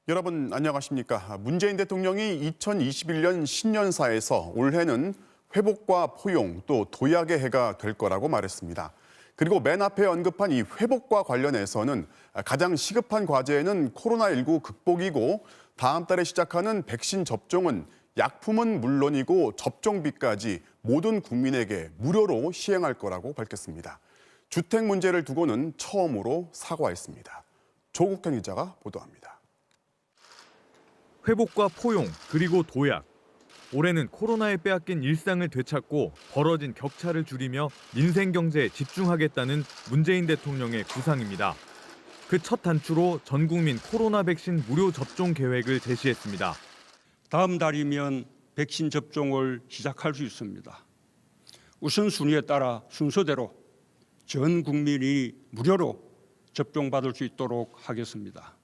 여러분 안녕하십니까? 문재인 대통령이 2021년 신년사에서 올해는 회복과 포용 또 도약의 해가 될 거라고 말했습니다. 그리고 맨 앞에 언급한 이 회복과 관련해서는 가장 시급한 과제는 코로나19 극복이고 다음 달에 시작하는 백신 접종은 약품은 물론이고 접종비까지 모든 국민에게 무료로 시행할 거라고 밝혔습니다. 주택 문제를 두고는 처음으로 사과했습니다. 조국현 기자가 보도합니다. 회복과 포용, 그리고 도약. 올해는 코로나에 빼앗긴 일상을 되찾고 벌어진 격차를 줄이며 민생 경제에 집중하겠다는 문재인 대통령의 구상입니다. 그 첫 단추로 전 국민 코로나 백신 무료 접종 계획을 제시했습니다. 다음 달이면 백신 접종을 시작할 수 있습니다. 우선순위에 따라 순서대로 전 국민이 무료로 접종받을 수 있도록 하겠습니다.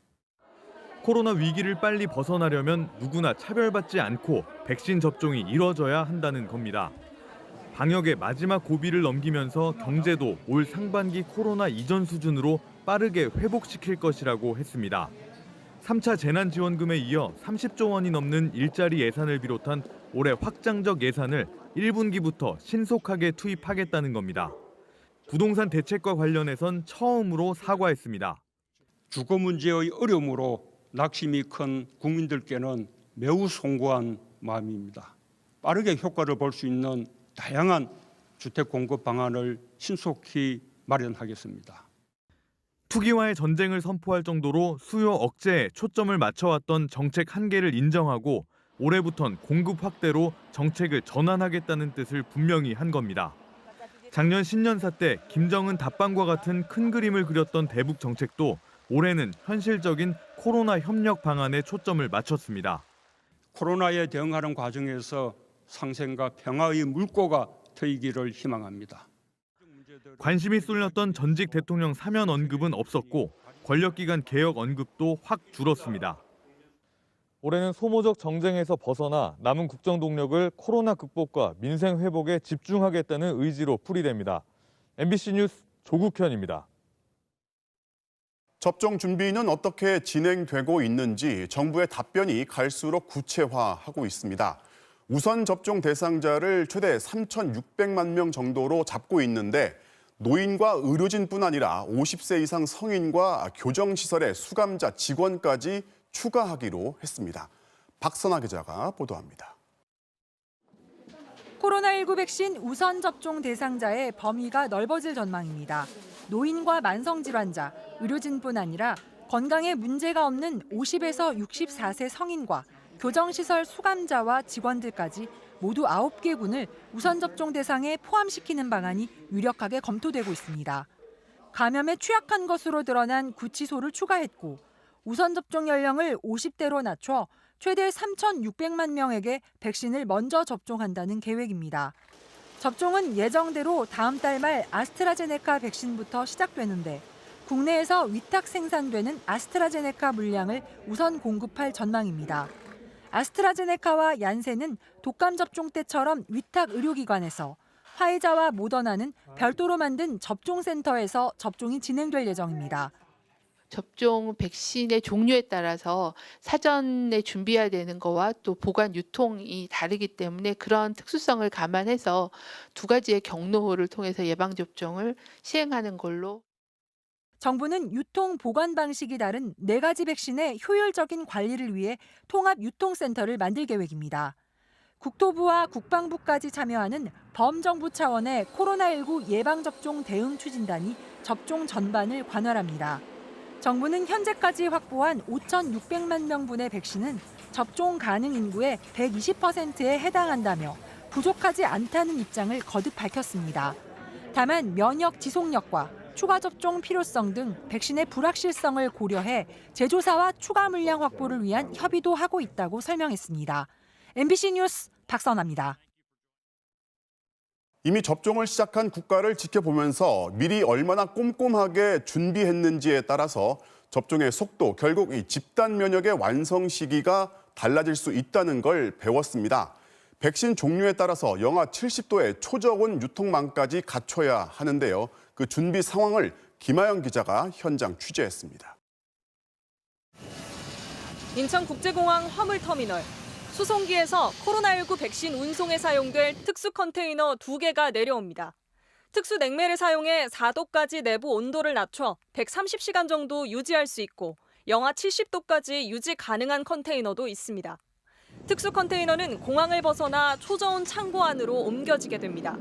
코로나 위기를 빨리 벗어나려면 누구나 차별받지 않고 백신 접종이 이뤄져야 한다는 겁니다. 방역의 마지막 고비를 넘기면서 경제도 올 상반기 코로나 이전 수준으로 빠르게 회복시킬 것이라고 했습니다. 3차 재난지원금에 이어 30조 원이 넘는 일자리 예산을 비롯한 올해 확장적 예산을 1분기부터 신속하게 투입하겠다는 겁니다. 부동산 대책과 관련해선 처음으로 사과했습니다. 주거 문제의 어려움으로 낙심이 큰 국민들께는 매우 송구한 마음입니다. 빠르게 효과를 볼 수 있는 다양한 주택 공급 방안을 신속히 마련하겠습니다. 투기와의 전쟁을 선포할 정도로 수요 억제에 초점을 맞춰왔던 정책 한계를 인정하고 올해부턴 공급 확대로 정책을 전환하겠다는 뜻을 분명히 한 겁니다. 작년 신년사 때 김정은 답방과 같은 큰 그림을 그렸던 대북 정책도 올해는 현실적인 코로나 협력 방안에 초점을 맞췄습니다. 코로나에 대응하는 과정에서 상생과 평화의 물꼬가 트이기를 희망합니다. 관심이 쏠렸던 전직 대통령 사면 언급은 없었고 권력기관 개혁 언급도 확 줄었습니다. 올해는 소모적 정쟁에서 벗어나 남은 국정 동력을 코로나 극복과 민생 회복에 집중하겠다는 의지로 풀이됩니다. MBC 뉴스 조국현입니다. 접종 준비는 어떻게 진행되고 있는지 정부의 답변이 갈수록 구체화하고 있습니다. 우선 접종 대상자를 최대 3,600만 명 정도로 잡고 있는데 노인과 의료진뿐 아니라 50세 이상 성인과 교정시설의 수감자 직원까지 추가하기로 했습니다. 박선아 기자가 보도합니다. 코로나19 백신 우선 접종 대상자의 범위가 넓어질 전망입니다. 노인과 만성질환자, 의료진뿐 아니라 건강에 문제가 없는 50에서 64세 성인과 교정시설 수감자와 직원들까지 모두 9개 군을 우선 접종 대상에 포함시키는 방안이 유력하게 검토되고 있습니다. 감염에 취약한 것으로 드러난 구치소를 추가했고 우선 접종 연령을 50대로 낮춰 최대 3,600만 명에게 백신을 먼저 접종한다는 계획입니다. 접종은 예정대로 다음 달 말 아스트라제네카 백신부터 시작되는데 국내에서 위탁 생산되는 아스트라제네카 물량을 우선 공급할 전망입니다. 아스트라제네카와 얀센은 독감 접종 때처럼 위탁 의료기관에서, 화이자와 모더나는 별도로 만든 접종센터에서 접종이 진행될 예정입니다. 접종 백신의 종류에 따라서 사전에 준비해야 되는 거와 또 보관 유통이 다르기 때문에 그런 특수성을 감안해서 두 가지의 경로를 통해서 예방접종을 시행하는 걸로. 정부는 유통 보관 방식이 다른 4가지 백신의 효율적인 관리를 위해 통합 유통센터를 만들 계획입니다. 국토부와 국방부까지 참여하는 범정부 차원의 코로나19 예방접종 대응 추진단이 접종 전반을 관할합니다. 정부는 현재까지 확보한 5,600만 명분의 백신은 접종 가능 인구의 120%에 해당한다며 부족하지 않다는 입장을 거듭 밝혔습니다. 다만 면역 지속력과 추가 접종 필요성 등 백신의 불확실성을 고려해 제조사와 추가 물량 확보를 위한 협의도 하고 있다고 설명했습니다. MBC 뉴스 박선아입니다. 이미 접종을 시작한 국가를 지켜보면서 미리 얼마나 꼼꼼하게 준비했는지에 따라서 접종의 속도, 결국 이 집단 면역의 완성 시기가 달라질 수 있다는 걸 배웠습니다. 백신 종류에 따라서 영하 70도의 초저온 유통망까지 갖춰야 하는데요. 그 준비 상황을 김하영 기자가 현장 취재했습니다. 인천국제공항 화물터미널. 수송기에서 코로나19 백신 운송에 사용될 특수 컨테이너 2개가 내려옵니다. 특수 냉매를 사용해 4도까지 내부 온도를 낮춰 130시간 정도 유지할 수 있고 영하 70도까지 유지 가능한 컨테이너도 있습니다. 특수 컨테이너는 공항을 벗어나 초저온 창고 안으로 옮겨지게 됩니다.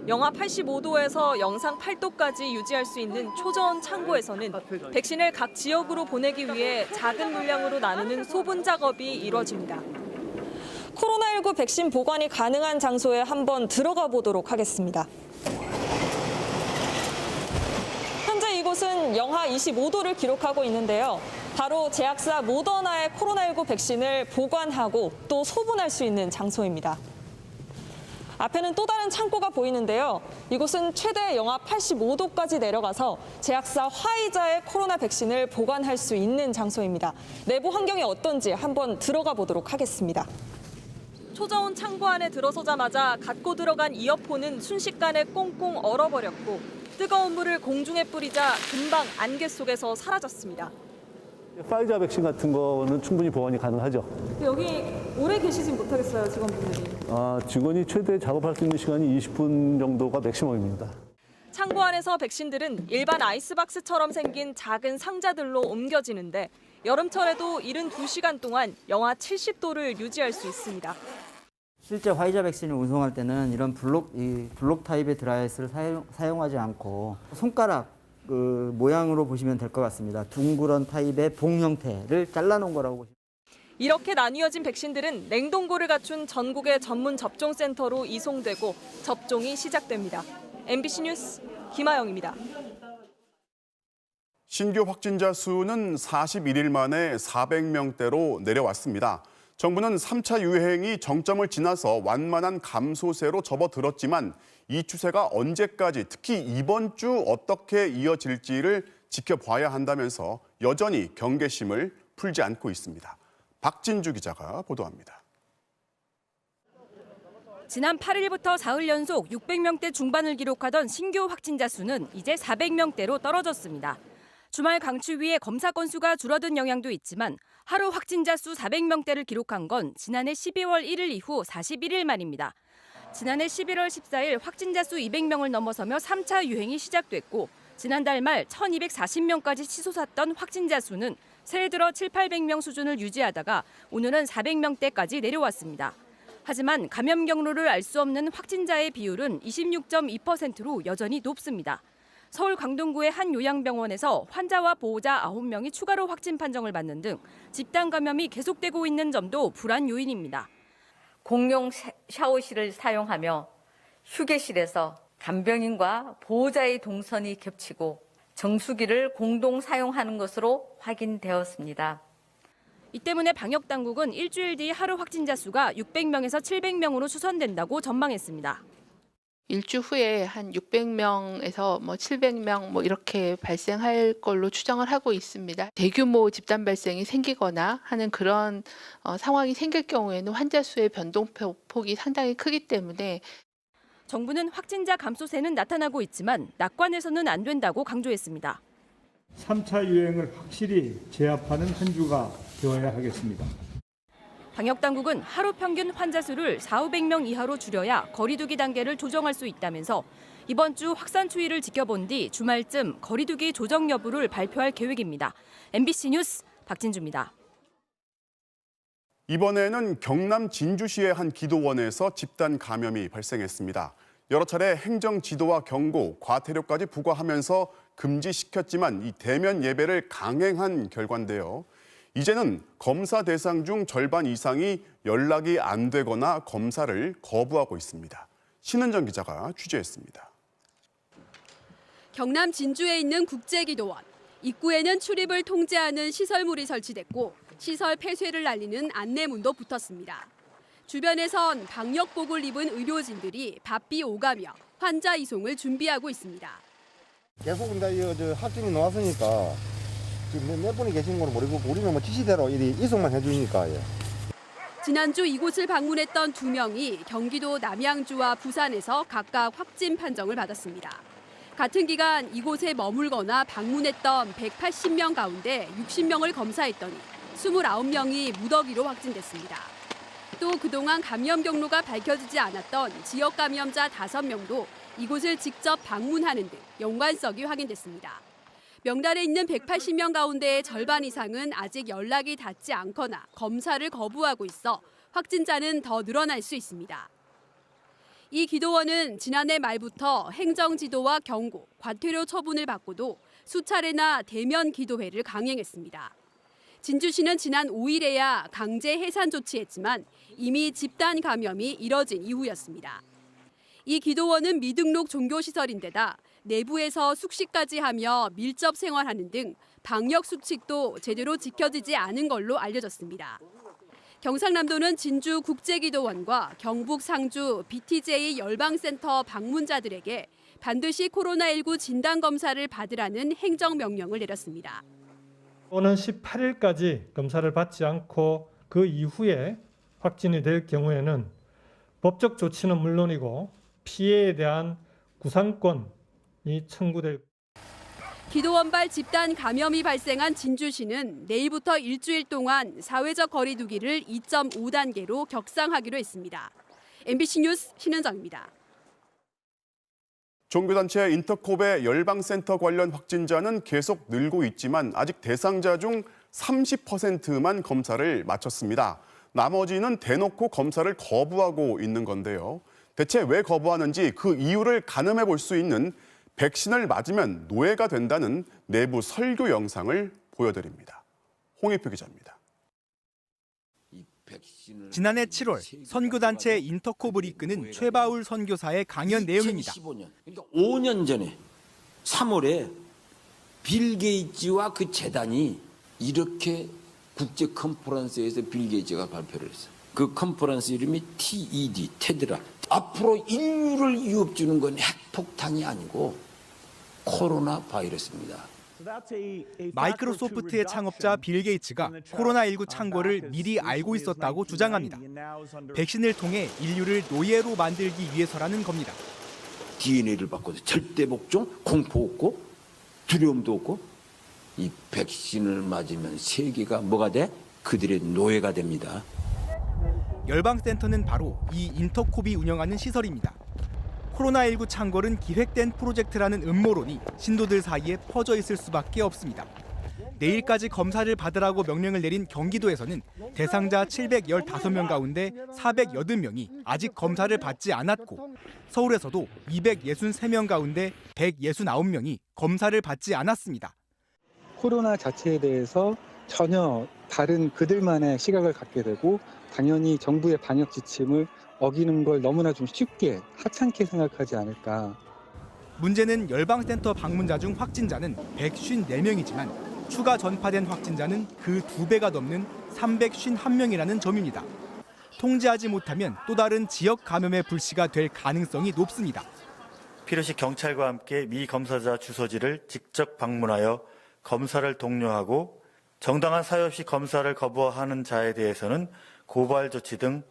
영하 85도에서 영상 8도까지 유지할 수 있는 초저온 창고에서는 백신을 각 지역으로 보내기 위해 작은 물량으로 나누는 소분 작업이 이뤄집니다. 코로나19 백신 보관이 가능한 장소에 한번 들어가 보도록 하겠습니다. 현재 이곳은 영하 25도를 기록하고 있는데요. 바로 제약사 모더나의 코로나19 백신을 보관하고 또 소분할 수 있는 장소입니다. 앞에는 또 다른 창고가 보이는데요. 이곳은 최대 영하 85도까지 내려가서 제약사 화이자의 코로나 백신을 보관할 수 있는 장소입니다. 내부 환경이 어떤지 한번 들어가 보도록 하겠습니다. 초저온 창고 안에 들어서자마자 갖고 들어간 이어폰은 순식간에 꽁꽁 얼어버렸고 뜨거운 물을 공중에 뿌리자 금방 안개 속에서 사라졌습니다. 파이자 백신 같은 거는 충분히 보관이 가능하죠. 여기 오래 계시진 못하겠어요, 직원분들이. 직원이 최대 작업할 수 있는 시간이 20분 정도가 맥시멈입니다. 창고 안에서 백신들은 일반 아이스박스처럼 생긴 작은 상자들로 옮겨지는데 여름철에도 72시간 동안 영하 70도를 유지할 수 있습니다. 실제 화이자 백신을 운송할 때는 이런 블록 타입의 드라이아이스를 사용하지 않고 손가락 모양으로 보시면 될 것 같습니다. 둥그런 타입의 봉 형태를 잘라놓은 거라고 보시면. 이렇게 나뉘어진 백신들은 냉동고를 갖춘 전국의 전문 접종센터로 이송되고 접종이 시작됩니다. MBC 뉴스 김아영입니다. 신규 확진자 수는 41일 만에 400명대로 내려왔습니다. 정부는 3차 유행이 정점을 지나서 완만한 감소세로 접어들었지만 이 추세가 언제까지, 특히 이번 주 어떻게 이어질지를 지켜봐야 한다면서 여전히 경계심을 풀지 않고 있습니다. 박진주 기자가 보도합니다. 지난 8일부터 사흘 연속 600명대 중반을 기록하던 신규 확진자 수는 이제 400명대로 떨어졌습니다. 주말 강추위에 검사 건수가 줄어든 영향도 있지만 하루 확진자 수 400명대를 기록한 건 지난해 12월 1일 이후 41일 만입니다. 지난해 11월 14일 확진자 수 200명을 넘어서며 3차 유행이 시작됐고 지난달 말 1240명까지 치솟았던 확진자 수는 새해 들어 700~800명 수준을 유지하다가 오늘은 400명대까지 내려왔습니다. 하지만 감염 경로를 알 수 없는 확진자의 비율은 26.2%로 여전히 높습니다. 서울 강동구의 한 요양병원에서 환자와 보호자 9명이 추가로 확진 판정을 받는 등 집단 감염이 계속되고 있는 점도 불안 요인입니다. 공용 샤워실을 사용하며 휴게실에서 간병인과 보호자의 동선이 겹치고 정수기를 공동 사용하는 것으로 확인되었습니다. 이 때문에 방역당국은 일주일 뒤 하루 확진자 수가 600명에서 700명으로 추산된다고 전망했습니다. 일주 후에 한 600명에서 700명 이렇게 발생할 걸로 추정을 하고 있습니다. 대규모 집단 발생이 생기거나 하는 그런 상황이 생길 경우에는 환자 수의 변동폭이 상당히 크기 때문에 정부는 확진자 감소세는 나타나고 있지만 낙관해서는 안 된다고 강조했습니다. 3차 유행을 확실히 제압하는 한 주가 되어야 하겠습니다. 방역당국은 하루 평균 환자 수를 400~500명 이하로 줄여야 거리두기 단계를 조정할 수 있다면서 이번 주 확산 추이를 지켜본 뒤 주말쯤 거리두기 조정 여부를 발표할 계획입니다. MBC 뉴스 박진주입니다. 이번에는 경남 진주시의 한 기도원에서 집단 감염이 발생했습니다. 여러 차례 행정 지도와 경고, 과태료까지 부과하면서 금지시켰지만 이 대면 예배를 강행한 결과인데요. 이제는 검사 대상 중 절반 이상이 연락이 안 되거나 검사를 거부하고 있습니다. 신은정 기자가 취재했습니다. 경남 진주에 있는 국제기도원. 입구에는 출입을 통제하는 시설물이 설치됐고 시설 폐쇄를 알리는 안내문도 붙었습니다. 주변에선 방역복을 입은 의료진들이 바삐 오가며 환자 이송을 준비하고 있습니다. 계속 확진이 나왔으니까 지금 몇 분이 계신 건 모르고 우리는 지시대로 이송만 해주니까. 지난주 이곳을 방문했던 2명이 경기도 남양주와 부산에서 각각 확진 판정을 받았습니다. 같은 기간 이곳에 머물거나 방문했던 180명 가운데 60명을 검사했더니 29명이 무더기로 확진됐습니다. 또 그동안 감염 경로가 밝혀지지 않았던 지역 감염자 5명도 이곳을 직접 방문하는 등 연관성이 확인됐습니다. 명단에 있는 180명 가운데의 절반 이상은 아직 연락이 닿지 않거나 검사를 거부하고 있어 확진자는 더 늘어날 수 있습니다. 이 기도원은 지난해 말부터 행정지도와 경고, 과태료 처분을 받고도 수차례나 대면 기도회를 강행했습니다. 진주시는 지난 5일에야 강제 해산 조치했지만 이미 집단 감염이 이뤄진 이후였습니다. 이 기도원은 미등록 종교시설인데다 내부에서 숙식까지 하며 밀접 생활하는 등 방역 수칙도 제대로 지켜지지 않은 걸로 알려졌습니다. 경상남도는 진주 국제기도원과 경북 상주 BTJ 열방센터 방문자들에게 반드시 코로나19 진단검사를 받으라는 행정명령을 내렸습니다. 오는 18일까지 검사를 받지 않고 그 이후에 확진이 될 경우에는 법적 조치는 물론이고 피해에 대한 구상권이 청구될. 기도원발 집단 감염이 발생한 진주시는 내일부터 일주일 동안 사회적 거리 두기를 2.5단계로 격상하기로 했습니다. MBC 뉴스 신은정입니다. 종교단체 인터콥의 열방센터 관련 확진자는 계속 늘고 있지만 아직 대상자 중 30%만 검사를 마쳤습니다. 나머지는 대놓고 검사를 거부하고 있는 건데요. 대체 왜 거부하는지 그 이유를 가늠해 볼 수 있는 백신을 맞으면 노예가 된다는 내부 설교 영상을 보여드립니다. 홍익표 기자입니다. 지난해 7월 선교단체 인터콥을 이끄는 최바울 선교사의 강연 내용입니다. 2015년, 그러니까 5년 전에 3월에 빌 게이츠와 그 재단이 이렇게 국제 컨퍼런스에서 빌 게이츠가 발표를 했어요. 그 컨퍼런스 이름이 TED, 테드라. 앞으로 인류를 위협 주는 건 핵폭탄이 아니고 코로나 바이러스입니다. 마이크로소프트의 창업자 빌 게이츠가 코로나19 창궐을 미리 알고 있었다고 주장합니다. 백신을 통해 인류를 노예로 만들기 위해서라는 겁니다. DNA를 바꿔서 절대 복종, 공포 없고 두려움도 없고 이 백신을 맞으면 세계가 뭐가 돼? 그들의 노예가 됩니다. 열방센터는 바로 이 인터콥이 운영하는 시설입니다. 코로나19 창궐은 기획된 프로젝트라는 음모론이 신도들 사이에 퍼져 있을 수밖에 없습니다. 내일까지 검사를 받으라고 명령을 내린 경기도에서는 대상자 715명 가운데 480명이 아직 검사를 받지 않았고 서울에서도 263명 가운데 169명이 검사를 받지 않았습니다. 코로나 자체에 대해서 전혀 다른 그들만의 시각을 갖게 되고 당연히 정부의 방역 지침을 어기는 걸 너무나 좀 쉽게 하찮게 생각하지 않을까. 문제는 열방센터 방문자 중 확진자는 154명이지만 추가 전파된 확진자는 그 2배가 넘는 351명이라는 점입니다. 통제하지 못하면 또 다른 지역 감염의 불씨가 될 가능성이 높습니다. 필요시 경찰과 함께 미 검사자 주소지를 직접 방문하여 검사를 독려하고 정당한 사유 없이 검사를 거부하는 자에 대해서는 고발 조치 등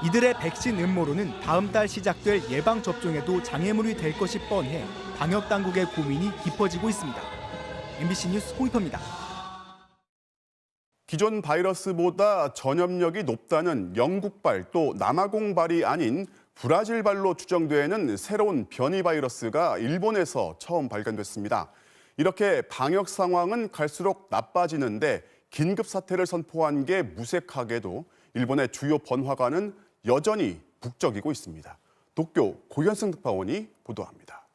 이들의 백신 음모론은 다음 달 시작될 예방접종에도 장애물이 될 것이 뻔해 방역당국의 고민이 깊어지고 있습니다. MBC 뉴스 홍익표입니다. 기존 바이러스보다 전염력이 높다는 영국발 또 남아공발이 아닌 브라질발로 추정되는 새로운 변이 바이러스가 일본에서 처음 발견됐습니다. 이렇게 방역 상황은 갈수록 나빠지는데 긴급 사태를 선포한 게 무색하게도 일본의 주요 번화가는 여전히 북적이고 있습니다. 도쿄 고현승 특파원이 보도합니다.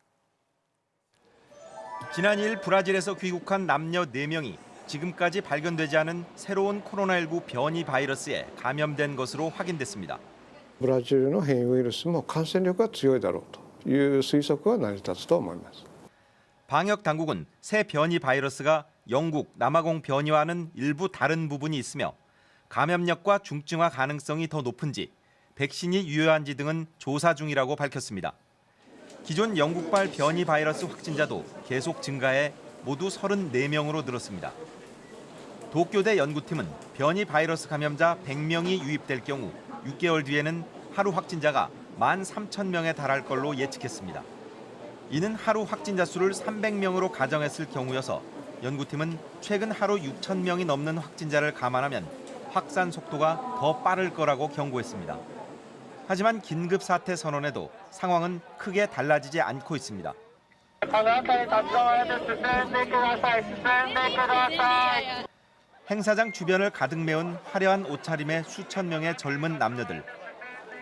지난 2일 브라질에서 귀국한 남녀 4명이 지금까지 발견되지 않은 새로운 코로나19 변이 바이러스에 감염된 것으로 확인됐습니다. ブラジルの変異ウイルスも感染力が強いだろうという推測は成り立つと思います。 방역 당국은 새 변이 바이러스가 영국 남아공 변이와는 일부 다른 부분이 있으며 감염력과 중증화 가능성이 더 높은지 백신이 유효한지 등은 조사 중이라고 밝혔습니다. 기존 영국발 변이 바이러스 확진자도 계속 증가해 모두 34명으로 늘었습니다. 도쿄대 연구팀은 변이 바이러스 감염자 100명이 유입될 경우 6개월 뒤에는 하루 확진자가 13,000명에 달할 걸로 예측했습니다. 이는 하루 확진자 수를 300명으로 가정했을 경우여서 연구팀은 최근 하루 6,000명이 넘는 확진자를 감안하면 확산 속도가 더 빠를 거라고 경고했습니다. 하지만 긴급 사태 선언에도 상황은 크게 달라지지 않고 있습니다. 행사장 주변을 가득 메운 화려한 옷차림의 수천 명의 젊은 남녀들.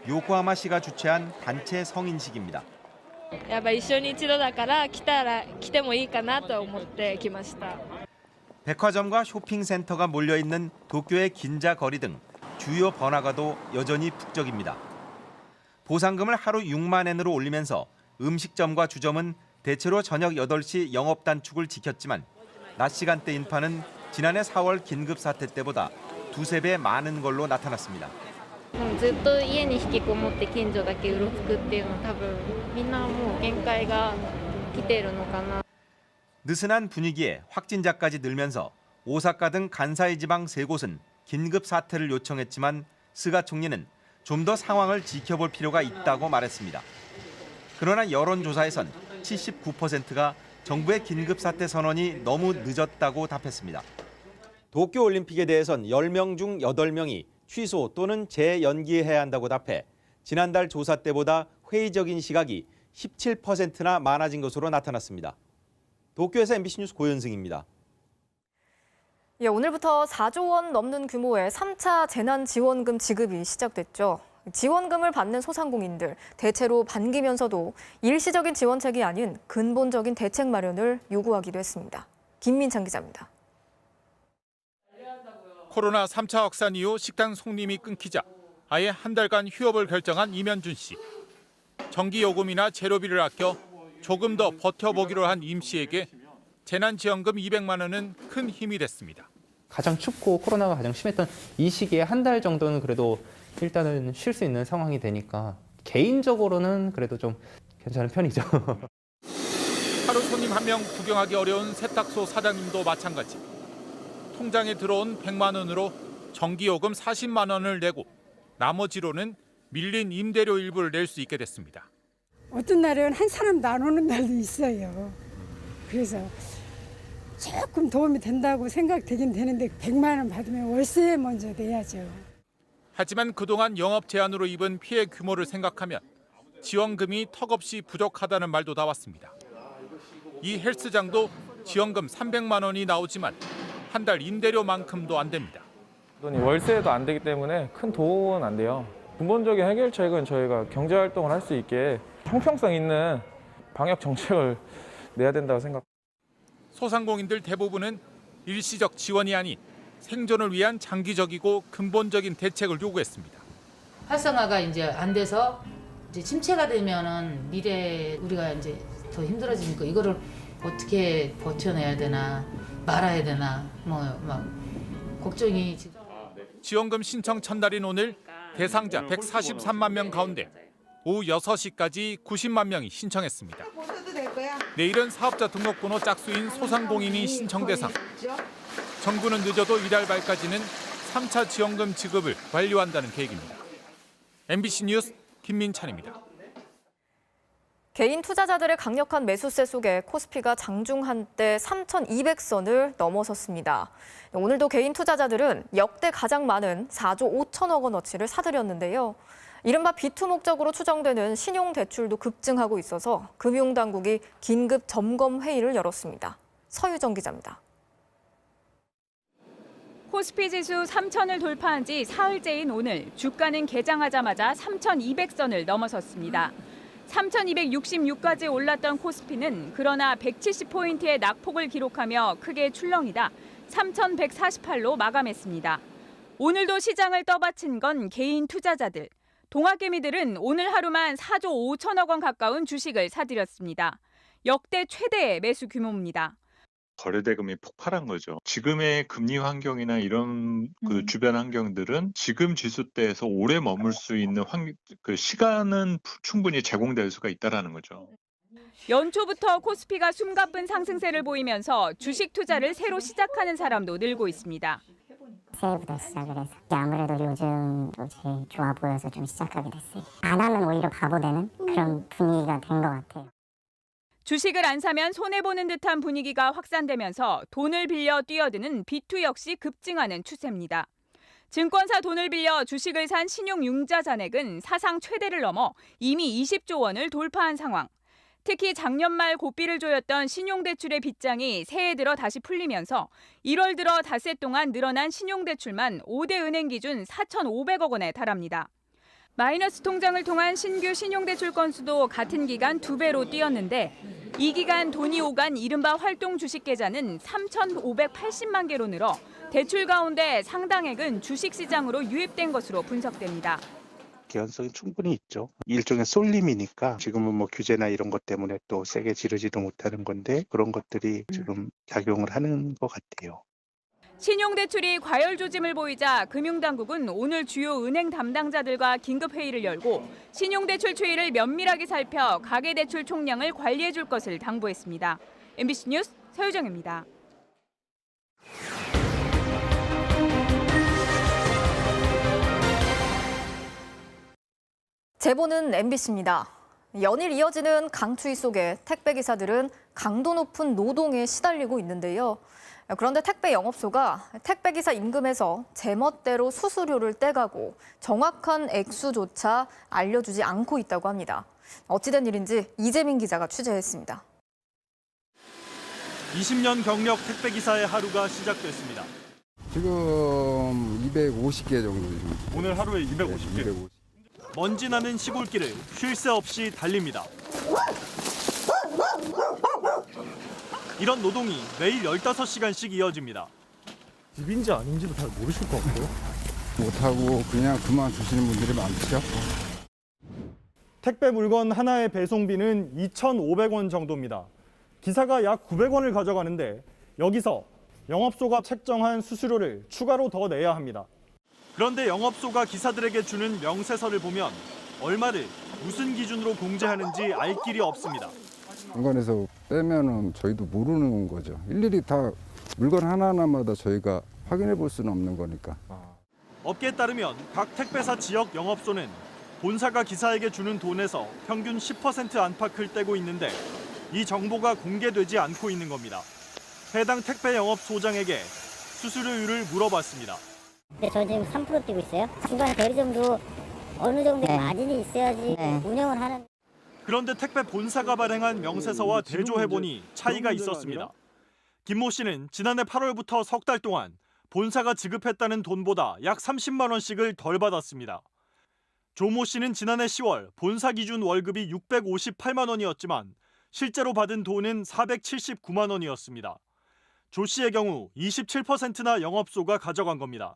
요코하마시가 주최한 단체 성인식입니다. やっぱ一緒に一度だから来てもいいかなと思って来ました。 백화점과 쇼핑센터가 몰려있는 도쿄의 긴자 거리 등 주요 번화가도 여전히 북적입니다. 보상금을 하루 6만 엔으로 올리면서 음식점과 주점은 대체로 저녁 8시 영업 단축을 지켰지만 낮 시간대 인파는 지난해 4월 긴급 사태 때보다 두세 배 많은 걸로 나타났습니다. ずっと家に引きこもって近所だけうろつくっていうの多分みんなもう限界が来てるのかな。 느슨한 분위기에 확진자까지 늘면서 오사카 등 간사이 지방 3곳은 긴급 사태를 요청했지만 스가 총리는 좀 더 상황을 지켜볼 필요가 있다고 말했습니다. 그러나 여론조사에선 79%가 정부의 긴급 사태 선언이 너무 늦었다고 답했습니다. 도쿄올림픽에 대해선 10명 중 8명이 취소 또는 재연기해야 한다고 답해 지난달 조사 때보다 회의적인 시각이 17%나 많아진 것으로 나타났습니다. 도쿄에서 MBC 뉴스 고현승입니다. 예, 오늘부터 4조 원 넘는 규모의 3차 재난지원금 지급이 시작됐죠. 지원금을 받는 소상공인들, 대체로 반기면서도 일시적인 지원책이 아닌 근본적인 대책 마련을 요구하기도 했습니다. 김민찬 기자입니다. 코로나 3차 확산 이후 식당 손님이 끊기자 아예 한 달간 휴업을 결정한 이면준 씨. 전기요금이나 재료비를 아껴 조금 더 버텨보기로 한 임 씨에게 재난지원금 200만 원은 큰 힘이 됐습니다. 가장 춥고 코로나가 가장 심했던 이 시기에 한 달 정도는 그래도 일단은 쉴 수 있는 상황이 되니까 개인적으로는 그래도 좀 괜찮은 편이죠. 하루 손님 한 명 구경하기 어려운 세탁소 사장님도 마찬가지. 통장에 들어온 100만 원으로 전기요금 40만 원을 내고 나머지로는 밀린 임대료 일부를 낼 수 있게 됐습니다. 어떤 날은 한 사람도 안 오는 날도 있어요. 그래서 조금 도움이 된다고 생각되긴 되는데 100만 원 받으면 월세 먼저 내야죠. 하지만 그동안 영업 제한으로 입은 피해 규모를 생각하면 지원금이 턱없이 부족하다는 말도 나왔습니다. 이 헬스장도 지원금 300만 원이 나오지만 한 달 임대료만큼도 안 됩니다. 월세도 안 되기 때문에 큰 도움은 안 돼요. 근본적인 해결책은 저희가 경제활동을 할 수 있게 형평성 있는 방역 정책을 내야 된다고 생각합니다. 소상공인들 대부분은 일시적 지원이 아닌 생존을 위한 장기적이고 근본적인 대책을 요구했습니다. 활성화가 이제 안 돼서 이제 침체가 되면은 미래 우리가 이제 더 힘들어지니까 이거를 어떻게 버텨내야 되나 말아야 되나 뭐 막 걱정이. 지원금 신청 첫날인 오늘 대상자 143만 명 가운데 오후 6시까지 90만 명이 신청했습니다. 내일은 사업자 등록번호 짝수인 소상공인이 신청 대상. 정부는 늦어도 이달 말까지는 3차 지원금 지급을 완료한다는 계획입니다. MBC 뉴스 김민찬입니다. 개인 투자자들의 강력한 매수세 속에 코스피가 장중 한때 3,200선을 넘어섰습니다. 오늘도 개인 투자자들은 역대 가장 많은 4조 5천억 원어치를 사들였는데요. 이른바 비투 목적으로 추정되는 신용대출도 급증하고 있어서 금융당국이 긴급 점검 회의를 열었습니다. 서유정 기자입니다. 코스피 지수 3,000을 돌파한 지 사흘째인 오늘 주가는 개장하자마자 3,200선을 넘어섰습니다. 3,266까지 올랐던 코스피는 그러나 170포인트의 낙폭을 기록하며 크게 출렁이다 3,148로 마감했습니다. 오늘도 시장을 떠받친 건 개인 투자자들. 동학개미들은 오늘 하루만 4조 5천억 원 가까운 주식을 사들였습니다. 역대 최대의 매수 규모입니다. 거래대금이 폭발한 거죠. 지금의 금리 환경이나 이런 그 주변 환경들은 지금 지수대에서 오래 머물 수 있는 그 시간은 충분히 제공될 수가 있다라는 거죠. 연초부터 코스피가 숨가쁜 상승세를 보이면서 주식 투자를 새로 시작하는 사람도 늘고 있습니다. 새해부터 시작을 해서 아무래도 요즘 제일 좋아 보여서 좀 시작하게 됐어요. 안 하면 오히려 바보 되는 그런 분위기가 된 것 같아요. 주식을 안 사면 손해보는 듯한 분위기가 확산되면서 돈을 빌려 뛰어드는 비투 역시 급증하는 추세입니다. 증권사 돈을 빌려 주식을 산 신용융자 잔액은 사상 최대를 넘어 이미 20조 원을 돌파한 상황. 특히 작년 말 고비를 조였던 신용대출의 빚장이 새해 들어 다시 풀리면서 1월 들어 닷새 동안 늘어난 신용대출만 5대 은행 기준 4,500억 원에 달합니다. 마이너스 통장을 통한 신규 신용대출 건수도 같은 기간 2배로 뛰었는데 이 기간 돈이 오간 이른바 활동 주식 계좌는 3,580만 개로 늘어 대출 가운데 상당액은 주식시장으로 유입된 것으로 분석됩니다. 개연성이 충분히 있죠. 일종의 쏠림이니까 지금은 뭐 규제나 이런 것 때문에 또 세게 지르지도 못하는 건데 그런 것들이 지금 작용을 하는 것 같아요. 신용대출이 과열 조짐을 보이자 금융당국은 오늘 주요 은행 담당자들과 긴급회의를 열고 신용대출 추이를 면밀하게 살펴 가계대출 총량을 관리해 줄 것을 당부했습니다. MBC 뉴스 서유정입니다. 제보는 MBC입니다. 연일 이어지는 강추위 속에 택배기사들은 강도 높은 노동에 시달리고 있는데요. 그런데 택배 영업소가 택배기사 임금에서 제멋대로 수수료를 떼가고 정확한 액수조차 알려주지 않고 있다고 합니다. 어찌된 일인지 이재민 기자가 취재했습니다. 20년 경력 택배기사의 하루가 시작됐습니다. 지금 250개 정도. 오늘 하루에 250개. 먼지 나는 시골길을 쉴 새 없이 달립니다. 이런 노동이 매일 15시간씩 이어집니다. 집인지 아닌지도 잘 모르실 것 같고요. 못하고 그냥 그만두시는 분들이 많죠. 택배 물건 하나의 배송비는 2,500원 정도입니다. 기사가 약 900원을 가져가는데 여기서 영업소가 책정한 수수료를 추가로 더 내야 합니다. 그런데 영업소가 기사들에게 주는 명세서를 보면 얼마를 무슨 기준으로 공제하는지 알 길이 없습니다. 중간에서 빼면은 저희도 모르는 거죠. 일일이 다 물건 하나하나마다 저희가 확인해 볼 수는 없는 거니까. 업계에 따르면 각 택배사 지역 영업소는 본사가 기사에게 주는 돈에서 평균 10% 안팎을 떼고 있는데 이 정보가 공개되지 않고 있는 겁니다. 해당 택배 영업소장에게 수수료율을 물어봤습니다. 근데 저 지금 3% 뛰고 있어요. 중간에 대리점도 어느 정도의 마진이 있어야지 운영을 하는. 그런데 택배 본사가 발행한 명세서와 대조해보니 차이가 있었습니다. 김모 씨는 지난해 8월부터 석 달 동안 본사가 지급했다는 돈보다 약 30만 원씩을 덜 받았습니다. 조모 씨는 지난해 10월 본사 기준 월급이 658만 원이었지만 실제로 받은 돈은 479만 원이었습니다. 조 씨의 경우 27%나 영업소가 가져간 겁니다.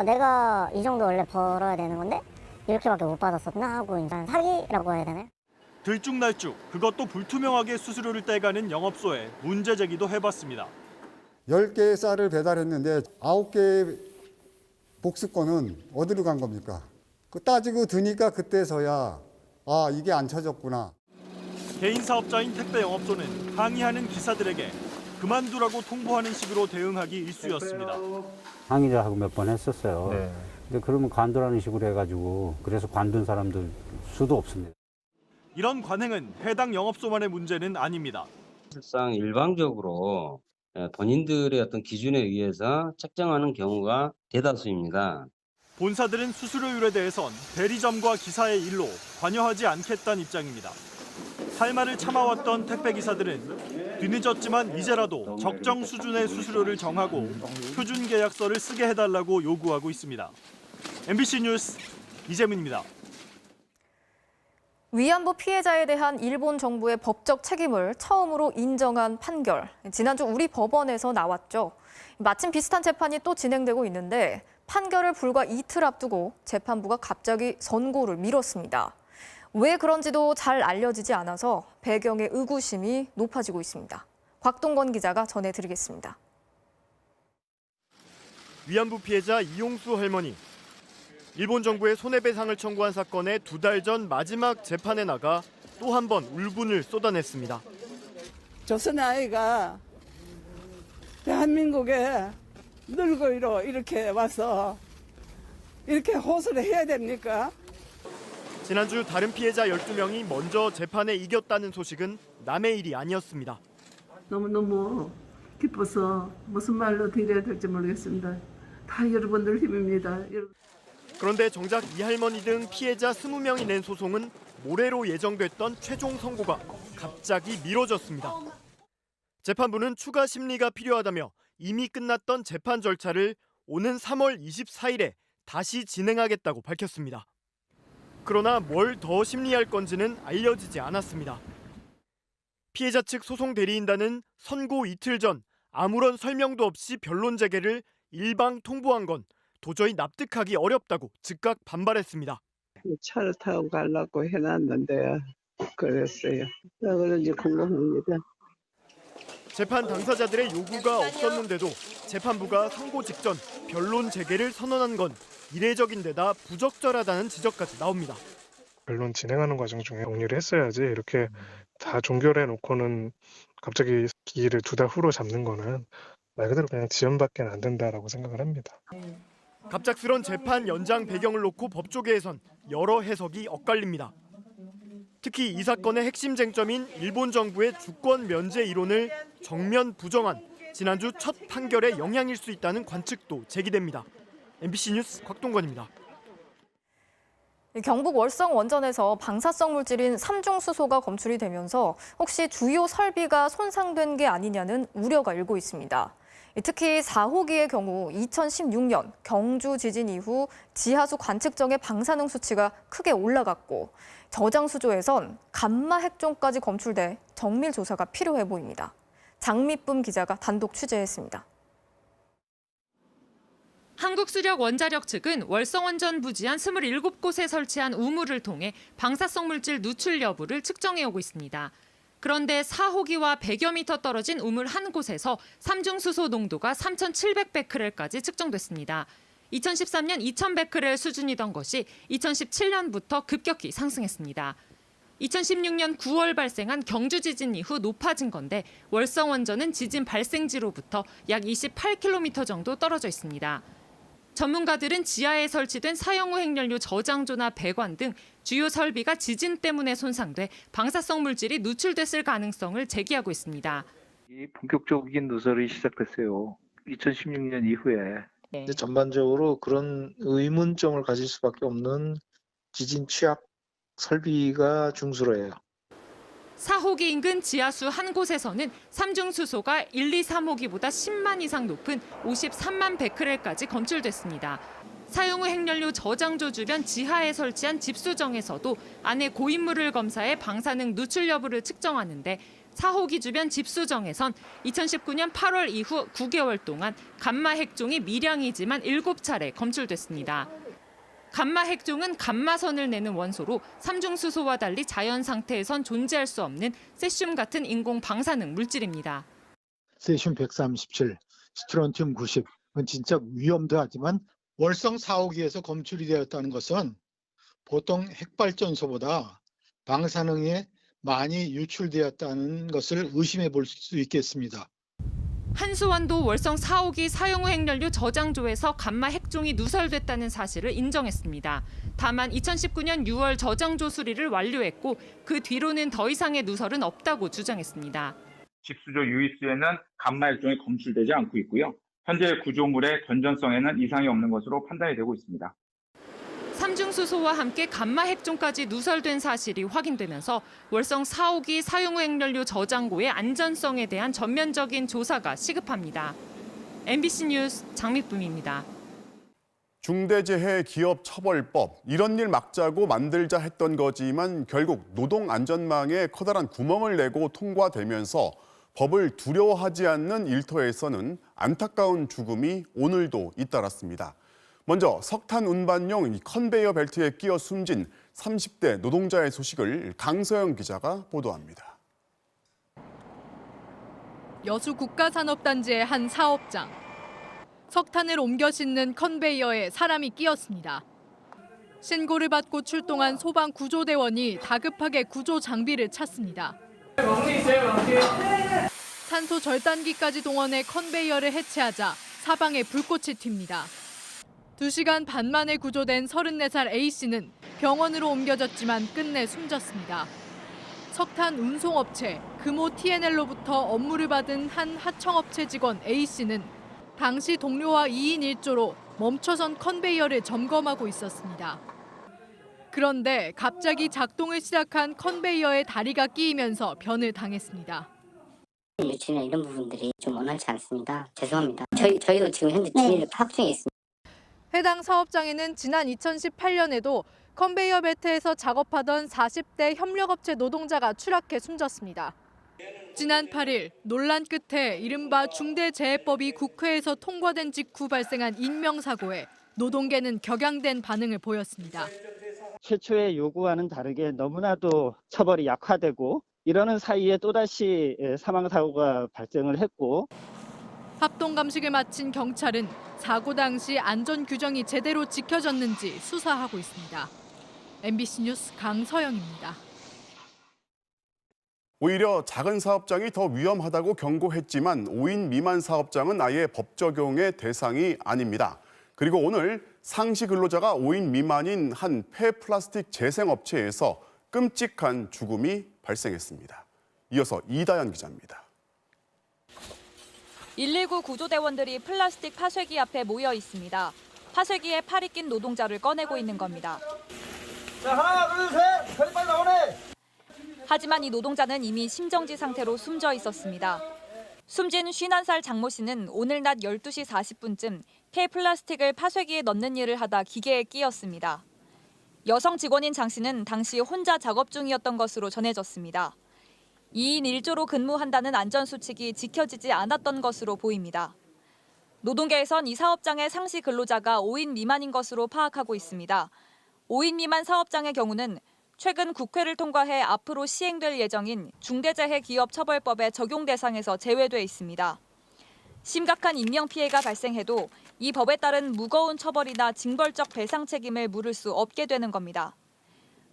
내가 이 정도 원래 벌어야 되는 건데 이렇게밖에 못 받았었나 하고 이제 사기라고 해야 되나요? 들쭉날쭉 그것도 불투명하게 수수료를 떼가는 영업소에 문제 제기도 해봤습니다. 10개의 쌀을 배달했는데 9개의 복수권은 어디로 간 겁니까? 그 따지고 드니까 그때서야 이게 안 쳐졌구나. 개인 사업자인 택배 영업소는 항의하는 기사들에게 그만두라고 통보하는 식으로 대응하기 일쑤였습니다. 항의를 몇 번 했었어요. 네. 근데 그러면 관두라는 식으로 해가지고 그래서 관둔 사람들 수도 없습니다. 이런 관행은 해당 영업소만의 문제는 아닙니다. 사실상 일방적으로 본인들의 어떤 기준에 의해서 책정하는 경우가 대다수입니다. 본사들은 수수료율에 대해선 대리점과 기사의 일로 관여하지 않겠다는 입장입니다. 할 말을 참아왔던 택배기사들은 뒤늦었지만 이제라도 적정 수준의 수수료를 정하고 표준 계약서를 쓰게 해달라고 요구하고 있습니다. MBC 뉴스 이재민입니다. 위안부 피해자에 대한 일본 정부의 법적 책임을 처음으로 인정한 판결. 지난주 우리 법원에서 나왔죠. 마침 비슷한 재판이 또 진행되고 있는데 판결을 불과 이틀 앞두고 재판부가 갑자기 선고를 미뤘습니다. 왜 그런지도 잘 알려지지 않아서 배경의 의구심이 높아지고 있습니다. 곽동건 기자가 전해드리겠습니다. 위안부 피해자 이용수 할머니. 일본 정부의 손해배상을 청구한 사건의 2달 전 마지막 재판에 나가 또 한 번 울분을 쏟아냈습니다. 조선의 아이가 대한민국에 늙어 이렇게 와서 이렇게 호소를 해야 됩니까? 지난주 다른 피해자 12명이 먼저 재판에 이겼다는 소식은 남의 일이 아니었습니다. 너무너무 기뻐서 무슨 말로 드려야 될지 모르겠습니다. 다 여러분들 힘입니다. 그런데 정작 이 할머니 등 피해자 20명이 낸 소송은 모레로 예정됐던 최종 선고가 갑자기 미뤄졌습니다. 재판부는 추가 심리가 필요하다며 이미 끝났던 재판 절차를 오는 3월 24일에 다시 진행하겠다고 밝혔습니다. 그러나 뭘 더 심리할 건지는 알려지지 않았습니다. 피해자 측 소송 대리인단은 선고 이틀 전 아무런 설명도 없이 변론 재개를 일방 통보한 건 도저히 납득하기 어렵다고 즉각 반발했습니다. 차를 타고 가려고 해놨는데 그랬어요. 그런지 궁금합니다. 재판 당사자들의 요구가 없었는데도 재판부가 선고 직전 변론 재개를 선언한 건 이례적인 데다 부적절하다는 지적까지 나옵니다. 변론 진행하는 과정 중에 정리를 했어야지 이렇게 다 종결해 놓고는 갑자기 기일을 2달 후로 잡는 거는 말 그대로 그냥 지연밖에 안 된다라고 생각을 합니다. 갑작스런 재판 연장 배경을 놓고 법조계에선 여러 해석이 엇갈립니다. 특히 이 사건의 핵심 쟁점인 일본 정부의 주권 면제 이론을 정면 부정한 지난주 첫 판결의 영향일 수 있다는 관측도 제기됩니다. MBC 뉴스 곽동건입니다. 경북 월성 원전에서 방사성 물질인 삼중수소가 검출이 되면서 혹시 주요 설비가 손상된 게 아니냐는 우려가 일고 있습니다. 특히 4호기의 경우 2016년 경주 지진 이후 지하수 관측정의 방사능 수치가 크게 올라갔고 저장 수조에선 감마 핵종까지 검출돼 정밀 조사가 필요해 보입니다. 장미쁨 기자가 단독 취재했습니다. 한국수력원자력 측은 월성원전 부지 한 27곳에 설치한 우물을 통해 방사성 물질 누출 여부를 측정해오고 있습니다. 그런데 4호기와 100여 미터 떨어진 우물 한 곳에서 삼중수소 농도가 3,700베크렐까지 측정됐습니다. 2013년 2,000베크렐 수준이던 것이 2017년부터 급격히 상승했습니다. 2016년 9월 발생한 경주 지진 이후 높아진 건데 월성원전은 지진 발생지로부터 약 28km 정도 떨어져 있습니다. 전문가들은 지하에 설치된 사용 후 핵연료 저장조나 배관 등 주요 설비가 지진 때문에 손상돼 방사성 물질이 누출됐을 가능성을 제기하고 있습니다. 이 본격적인 누설이 시작됐어요. 2016년 이후에 전반적으로 그런 의문점을 가질 수밖에 없는 지진 취약 설비가 중수로예요. 4호기 인근 지하수 한 곳에서는 삼중수소가 1, 2, 3호기보다 10만 이상 높은 53만 베크렐까지 검출됐습니다. 사용 후 핵연료 저장조 주변 지하에 설치한 집수정에서도 안에 고인물을 검사해 방사능 누출 여부를 측정하는데 4호기 주변 집수정에선 2019년 8월 이후 9개월 동안 감마 핵종이 미량이지만 7차례 검출됐습니다. 감마 핵종은 감마선을 내는 원소로 삼중수소와 달리 자연 상태에선 존재할 수 없는 세슘 같은 인공 방사능 물질입니다. 세슘 137, 스트론튬 90은 진짜 위험도 하지만 월성 4호기에서 검출이 되었다는 것은 보통 핵발전소보다 방사능이 많이 유출되었다는 것을 의심해 볼 수 있겠습니다. 한수원도 월성 4호기 사용 후 핵연료 저장조에서 감마 핵종이 누설됐다는 사실을 인정했습니다. 다만 2019년 6월 저장조 수리를 완료했고 그 뒤로는 더 이상의 누설은 없다고 주장했습니다. 집수조 유입수에는 감마 핵종이 검출되지 않고 있고요. 현재 구조물의 건전성에는 이상이 없는 것으로 판단이 되고 있습니다. 삼중수소와 함께 감마 핵종까지 누설된 사실이 확인되면서 월성 4호기 사용 후 핵연료 저장고의 안전성에 대한 전면적인 조사가 시급합니다. MBC 뉴스 장미쁨입니다. 중대재해기업처벌법, 이런 일 막자고 만들자 했던 거지만 결국 노동안전망에 커다란 구멍을 내고 통과되면서 법을 두려워하지 않는 일터에서는 안타까운 죽음이 오늘도 잇따랐습니다. 먼저 석탄 운반용 컨베이어 벨트에 끼어 숨진 30대 노동자의 소식을 강서영 기자가 보도합니다. 여수 국가산업단지의 한 사업장. 석탄을 옮겨 싣는 컨베이어에 사람이 끼었습니다. 신고를 받고 출동한 소방 구조대원이 다급하게 구조 장비를 찾습니다. 산소 절단기까지 동원해 컨베이어를 해체하자 사방에 불꽃이 튑니다. 2시간 반 만에 구조된 34살 A씨는 병원으로 옮겨졌지만 끝내 숨졌습니다. 석탄 운송업체 금호 TNL로부터 업무를 받은 한 하청업체 직원 A씨는 당시 동료와 2인 1조로 멈춰선 컨베이어를 점검하고 있었습니다. 그런데 갑자기 작동을 시작한 컨베이어에 다리가 끼이면서 변을 당했습니다. 유치나 이런 부분들이 좀 원활치 않습니다. 죄송합니다. 저희도 지금 현재 진위를 파악 중에 있습니다. 해당 사업장에는 지난 2018년에도 컨베이어 벨트에서 작업하던 40대 협력업체 노동자가 추락해 숨졌습니다. 지난 8일 논란 끝에 이른바 중대재해법이 국회에서 통과된 직후 발생한 인명사고에 노동계는 격양된 반응을 보였습니다. 최초의 요구와는 다르게 너무나도 처벌이 약화되고 이러는 사이에 또다시 사망사고가 발생을 했고 합동감식을 마친 경찰은 사고 당시 안전규정이 제대로 지켜졌는지 수사하고 있습니다. MBC 뉴스 강서영입니다. 오히려 작은 사업장이 더 위험하다고 경고했지만 5인 미만 사업장은 아예 법 적용의 대상이 아닙니다. 그리고 오늘 상시 근로자가 5인 미만인 한 폐플라스틱 재생업체에서 끔찍한 죽음이 발생했습니다. 이어서 이다연 기자입니다. 119 구조대원들이 플라스틱 파쇄기 앞에 모여 있습니다. 파쇄기에 팔이 낀 노동자를 꺼내고 있는 겁니다. 자, 하나, 둘, 셋! 팔이 빨리 나오네! 하지만 이 노동자는 이미 심정지 상태로 숨져 있었습니다. 숨진 51살 장모 씨는 오늘 낮 12시 40분쯤 폐플라스틱을 파쇄기에 넣는 일을 하다 기계에 끼었습니다. 여성 직원인 장 씨는 당시 혼자 작업 중이었던 것으로 전해졌습니다. 2인 1조로 근무한다는 안전수칙이 지켜지지 않았던 것으로 보입니다. 노동계에선 이 사업장의 상시 근로자가 5인 미만인 것으로 파악하고 있습니다. 5인 미만 사업장의 경우는 최근 국회를 통과해 앞으로 시행될 예정인 중대재해기업처벌법의 적용 대상에서 제외돼 있습니다. 심각한 인명피해가 발생해도 이 법에 따른 무거운 처벌이나 징벌적 배상 책임을 물을 수 없게 되는 겁니다.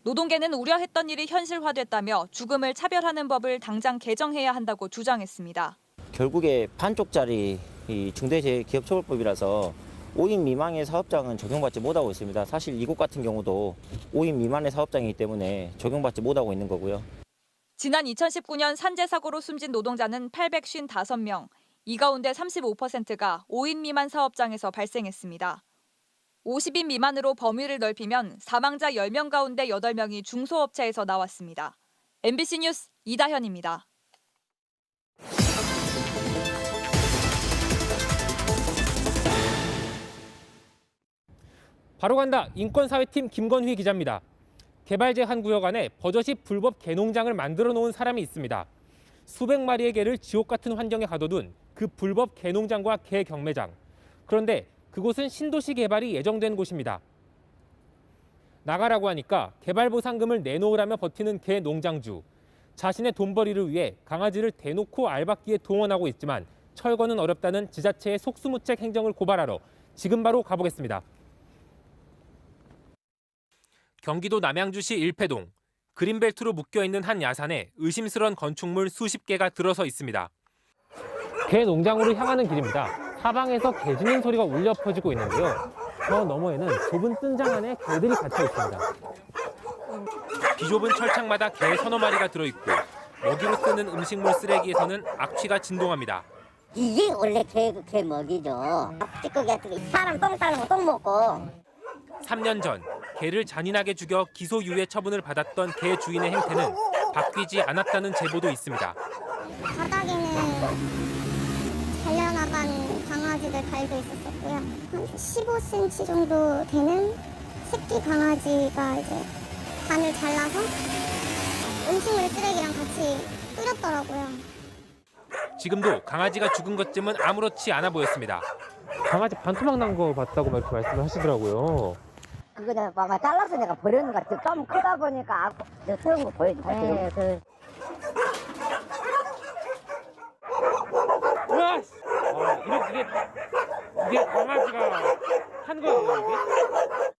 노동계는 우려했던 일이 현실화됐다며 죽음을 차별하는 법을 당장 개정해야 한다고 주장했습니다. 결국에 반쪽짜리 이 중대재해기업처벌법이라서 5인 미만의 사업장은 적용받지 못하고 있습니다. 사실 이곳 같은 경우도 5인 미만의 사업장이기 때문에 적용받지 못하고 있는 거고요. 지난 2019년 산재 사고로 숨진 노동자는 855명, 이 가운데 35%가 5인 미만 사업장에서 발생했습니다. 50인 미만으로 범위를 넓히면 사망자 10명 가운데 8명이 중소업체에서 나왔습니다. MBC 뉴스 이다현입니다. 바로간다 인권사회팀 김건휘 기자입니다. 개발제 한 구역 안에 버젓이 불법 개농장을 만들어 놓은 사람이 있습니다. 수백 마리의 개를 지옥 같은 환경에 가둬둔 그 불법 개농장과 개 경매장. 그런데 그곳은 신도시 개발이 예정된 곳입니다. 나가라고 하니까 개발 보상금을 내놓으라며 버티는 개 농장주. 자신의 돈벌이를 위해 강아지를 대놓고 알박기에 동원하고 있지만 철거는 어렵다는 지자체의 속수무책 행정을 고발하러 지금 바로 가보겠습니다. 경기도 남양주시 일패동. 그린벨트로 묶여있는 한 야산에 의심스런 건축물 수십 개가 들어서 있습니다. 개 농장으로 향하는 길입니다. 사방에서 개 짖는 소리가 울려 퍼지고 있는데요. 저 너머에는 좁은 뜬장 안에 개들이 갇혀 있습니다. 비좁은 철창마다 개 서너 마리가 들어있고 먹이로 쓰는 음식물 쓰레기에서는 악취가 진동합니다. 이게 원래 개 먹이죠. 찌꺼기 사람 똥 싸는 거 똥 먹고. 3년 전 개를 잔인하게 죽여 기소유예 처분을 받았던 개 주인의 행태는 바뀌지 않았다는 제보도 있습니다. 바닥에는 잘려나간 강아지들 발도 있었었고요. 한 15cm 정도 되는 새끼 강아지가 이제 반을 잘라서 음식물 쓰레기랑 같이 뿌렸더라고요. 지금도 강아지가 죽은 것쯤은 아무렇지 않아 보였습니다. 강아지 반토막 난 거 봤다고 이렇게 말씀을 하시더라고요. 그거 내가 봐봐 잘라서 내가 버리는 것 같아. 좀 크다 보니까 그런 거 보여줄까? 네, 우와! 이게 강아지가 한 거예요, 이게?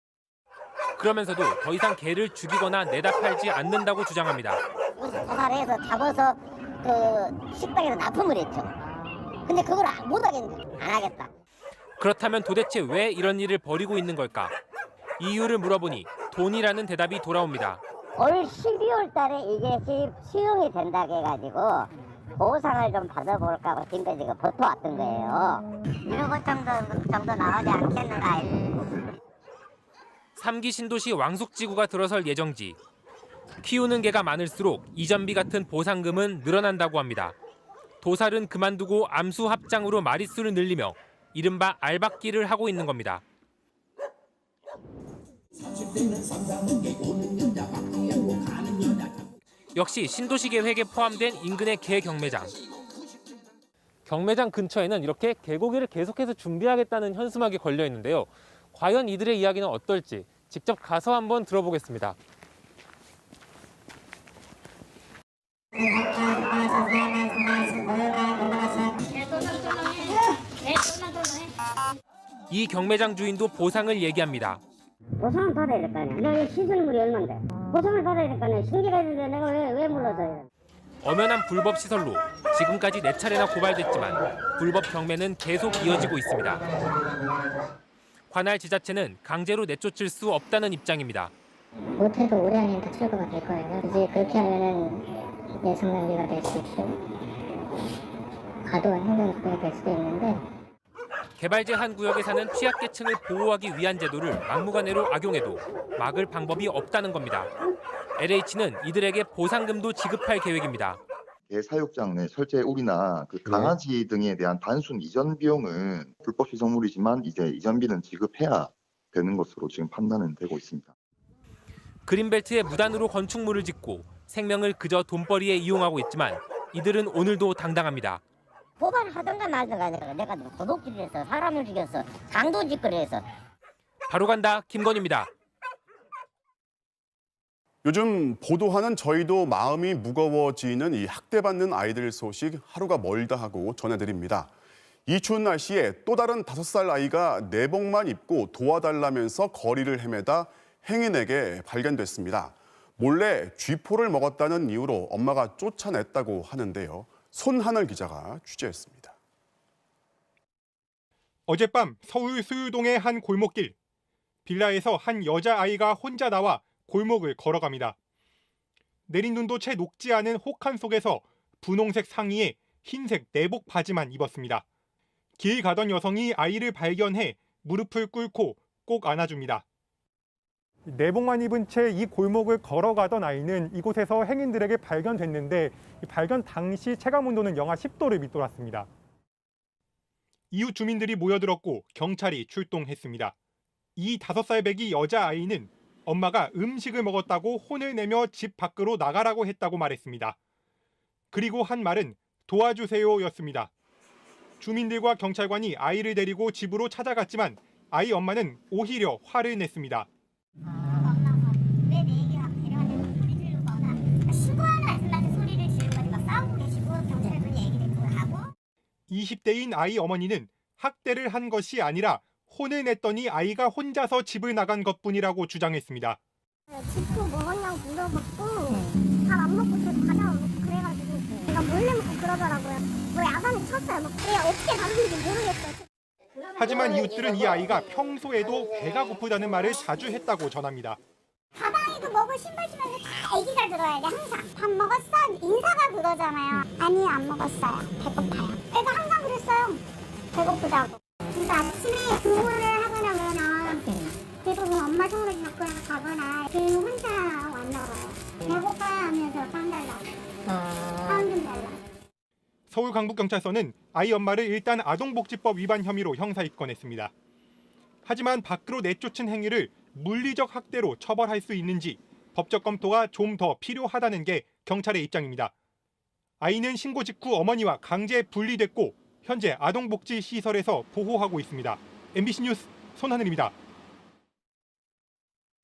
그러면서도 더 이상 개를 죽이거나 내다 팔지 않는다고 주장합니다. 도살해서 잡아서 그 식당에서 납품을 했죠. 근데 그걸 못 하겠네. 안 하겠다. 그렇다면 도대체 왜 이런 일을 벌이고 있는 걸까? 이유를 물어보니 돈이라는 대답이 돌아옵니다. 올 12월 달에 이게 수용이 된다고 해가지고 보상을 좀 받아볼까 하고 지금까지 버텨왔던 거예요. 1억 정도 나오지 않겠는가. 3기 신도시 왕숙지구가 들어설 예정지. 키우는 개가 많을수록 이전비 같은 보상금은 늘어난다고 합니다. 도살은 그만두고 암수 합장으로 마릿수를 늘리며 이른바 알박기를 하고 있는 겁니다. 역시 신도시 계획에 포함된 인근의 개 경매장. 경매장 근처에는 이렇게 개고기를 계속해서 준비하겠다는 현수막이 걸려 있는데요. 과연 이들의 이야기는 어떨지 직접 가서 한번 들어보겠습니다. 이 경매장 주인도 보상을 얘기합니다. 보상을 받아야 될 거 아니야. 내가 시설물이 얼만데. 보상을 받아야 될 거 아니야. 신기가 있는데 내가 왜 물러줘요. 엄연한 불법 시설로 지금까지 4차례나 고발됐지만 불법 경매는 계속 이어지고 있습니다. 관할 지자체는 강제로 내쫓을 수 없다는 입장입니다. 못해도 올해 안에 다 철거가 될 거예요. 이제 그렇게 하면은 예상량비가 될 수 있고 과도한 행정소송이 될 수도 있는데 개발제 한 구역에 사는 취약계층을 보호하기 위한 제도를 막무가내로 악용해도 막을 방법이 없다는 겁니다. LH는 이들에게 보상금도 지급할 계획입니다. 개 사육장 내 철제 우리나 강아지 등에 대한 단순 이전 비용은 불법 시설물이지만 이제 이전비는 지급해야 되는 것으로 지금 판단은 되고 있습니다. 그린벨트에 무단으로 건축물을 짓고 생명을 그저 돈벌이에 이용하고 있지만 이들은 오늘도 당당합니다. 고발을 하던가 말던가 내가 도둑질을 해서 사람을 죽였어. 강도짓거리 해서. 바로 간다 김건희입니다. 요즘 보도하는 저희도 마음이 무거워지는 이 학대받는 아이들 소식 하루가 멀다 하고 전해드립니다. 이 추운 날씨에 또 다른 5살 아이가 내복만 입고 도와달라면서 거리를 헤매다 행인에게 발견됐습니다. 몰래 쥐포를 먹었다는 이유로 엄마가 쫓아냈다고 하는데요. 손하늘 기자가 취재했습니다. 어젯밤 서울 수유동의 한 골목길. 빌라에서 한 여자아이가 혼자 나와 골목을 걸어갑니다. 내린 눈도 채 녹지 않은 혹한 속에서 분홍색 상의에 흰색 내복 바지만 입었습니다. 길 가던 여성이 아이를 발견해 무릎을 꿇고 꼭 안아줍니다. 내복만 입은 채 이 골목을 걸어가던 아이는 이곳에서 행인들에게 발견됐는데 발견 당시 체감 온도는 영하 10도를 밑돌았습니다. 이웃 주민들이 모여들었고 경찰이 출동했습니다. 이 5살 배기 여자아이는 엄마가 음식을 먹었다고 혼을 내며 집 밖으로 나가라고 했다고 말했습니다. 그리고 한 말은 도와주세요였습니다. 주민들과 경찰관이 아이를 데리고 집으로 찾아갔지만 아이 엄마는 오히려 화를 냈습니다. 왜 내 얘기를 하고 데려왔냐고 소리 지르는 거나 신고하는 아줌마한테 소리를 지르는 거니까 싸우고 계시고 경찰분이 얘기를 듣고 하고 20대인 아이 어머니는 학대를 한 것이 아니라 혼을 냈더니 아이가 혼자서 집을 나간 것뿐이라고 주장했습니다. 집도 먹었냐고 물어봤고 밥 안 먹고 계속 과자 안 먹고 그래가지고 내가 몰래 먹고 그러더라고요. 뭐 야단을 쳤어요. 막 그래 어떻게 다른지 모르겠어요. 하지만 이웃들은 이 아이가 평소에도 배가 고프다는 말을 자주 했다고 전합니다. 가방에도 먹을 신발 신으면 다 애기가 들어야 돼 항상. 밥 먹었어? 인사가 그러잖아요. 아니 안 먹었어요. 배고파요. 애가 항상 그랬어요. 배고프다고. 그래서 아침에 근무를 하거나 그러면 대부분 엄마 손으로 잡거나 가거나 그 혼자 왔나 봐요. 배고파 하면서 빵 달라고. 빵 좀 달라고. 서울 강북경찰서는 아이 엄마를 일단 아동복지법 위반 혐의로 형사 입건했습니다. 하지만 밖으로 내쫓은 행위를 물리적 학대로 처벌할 수 있는지 법적 검토가 좀 더 필요하다는 게 경찰의 입장입니다. 아이는 신고 직후 어머니와 강제 분리됐고 현재 아동복지시설에서 보호하고 있습니다. MBC 뉴스 손하늘입니다.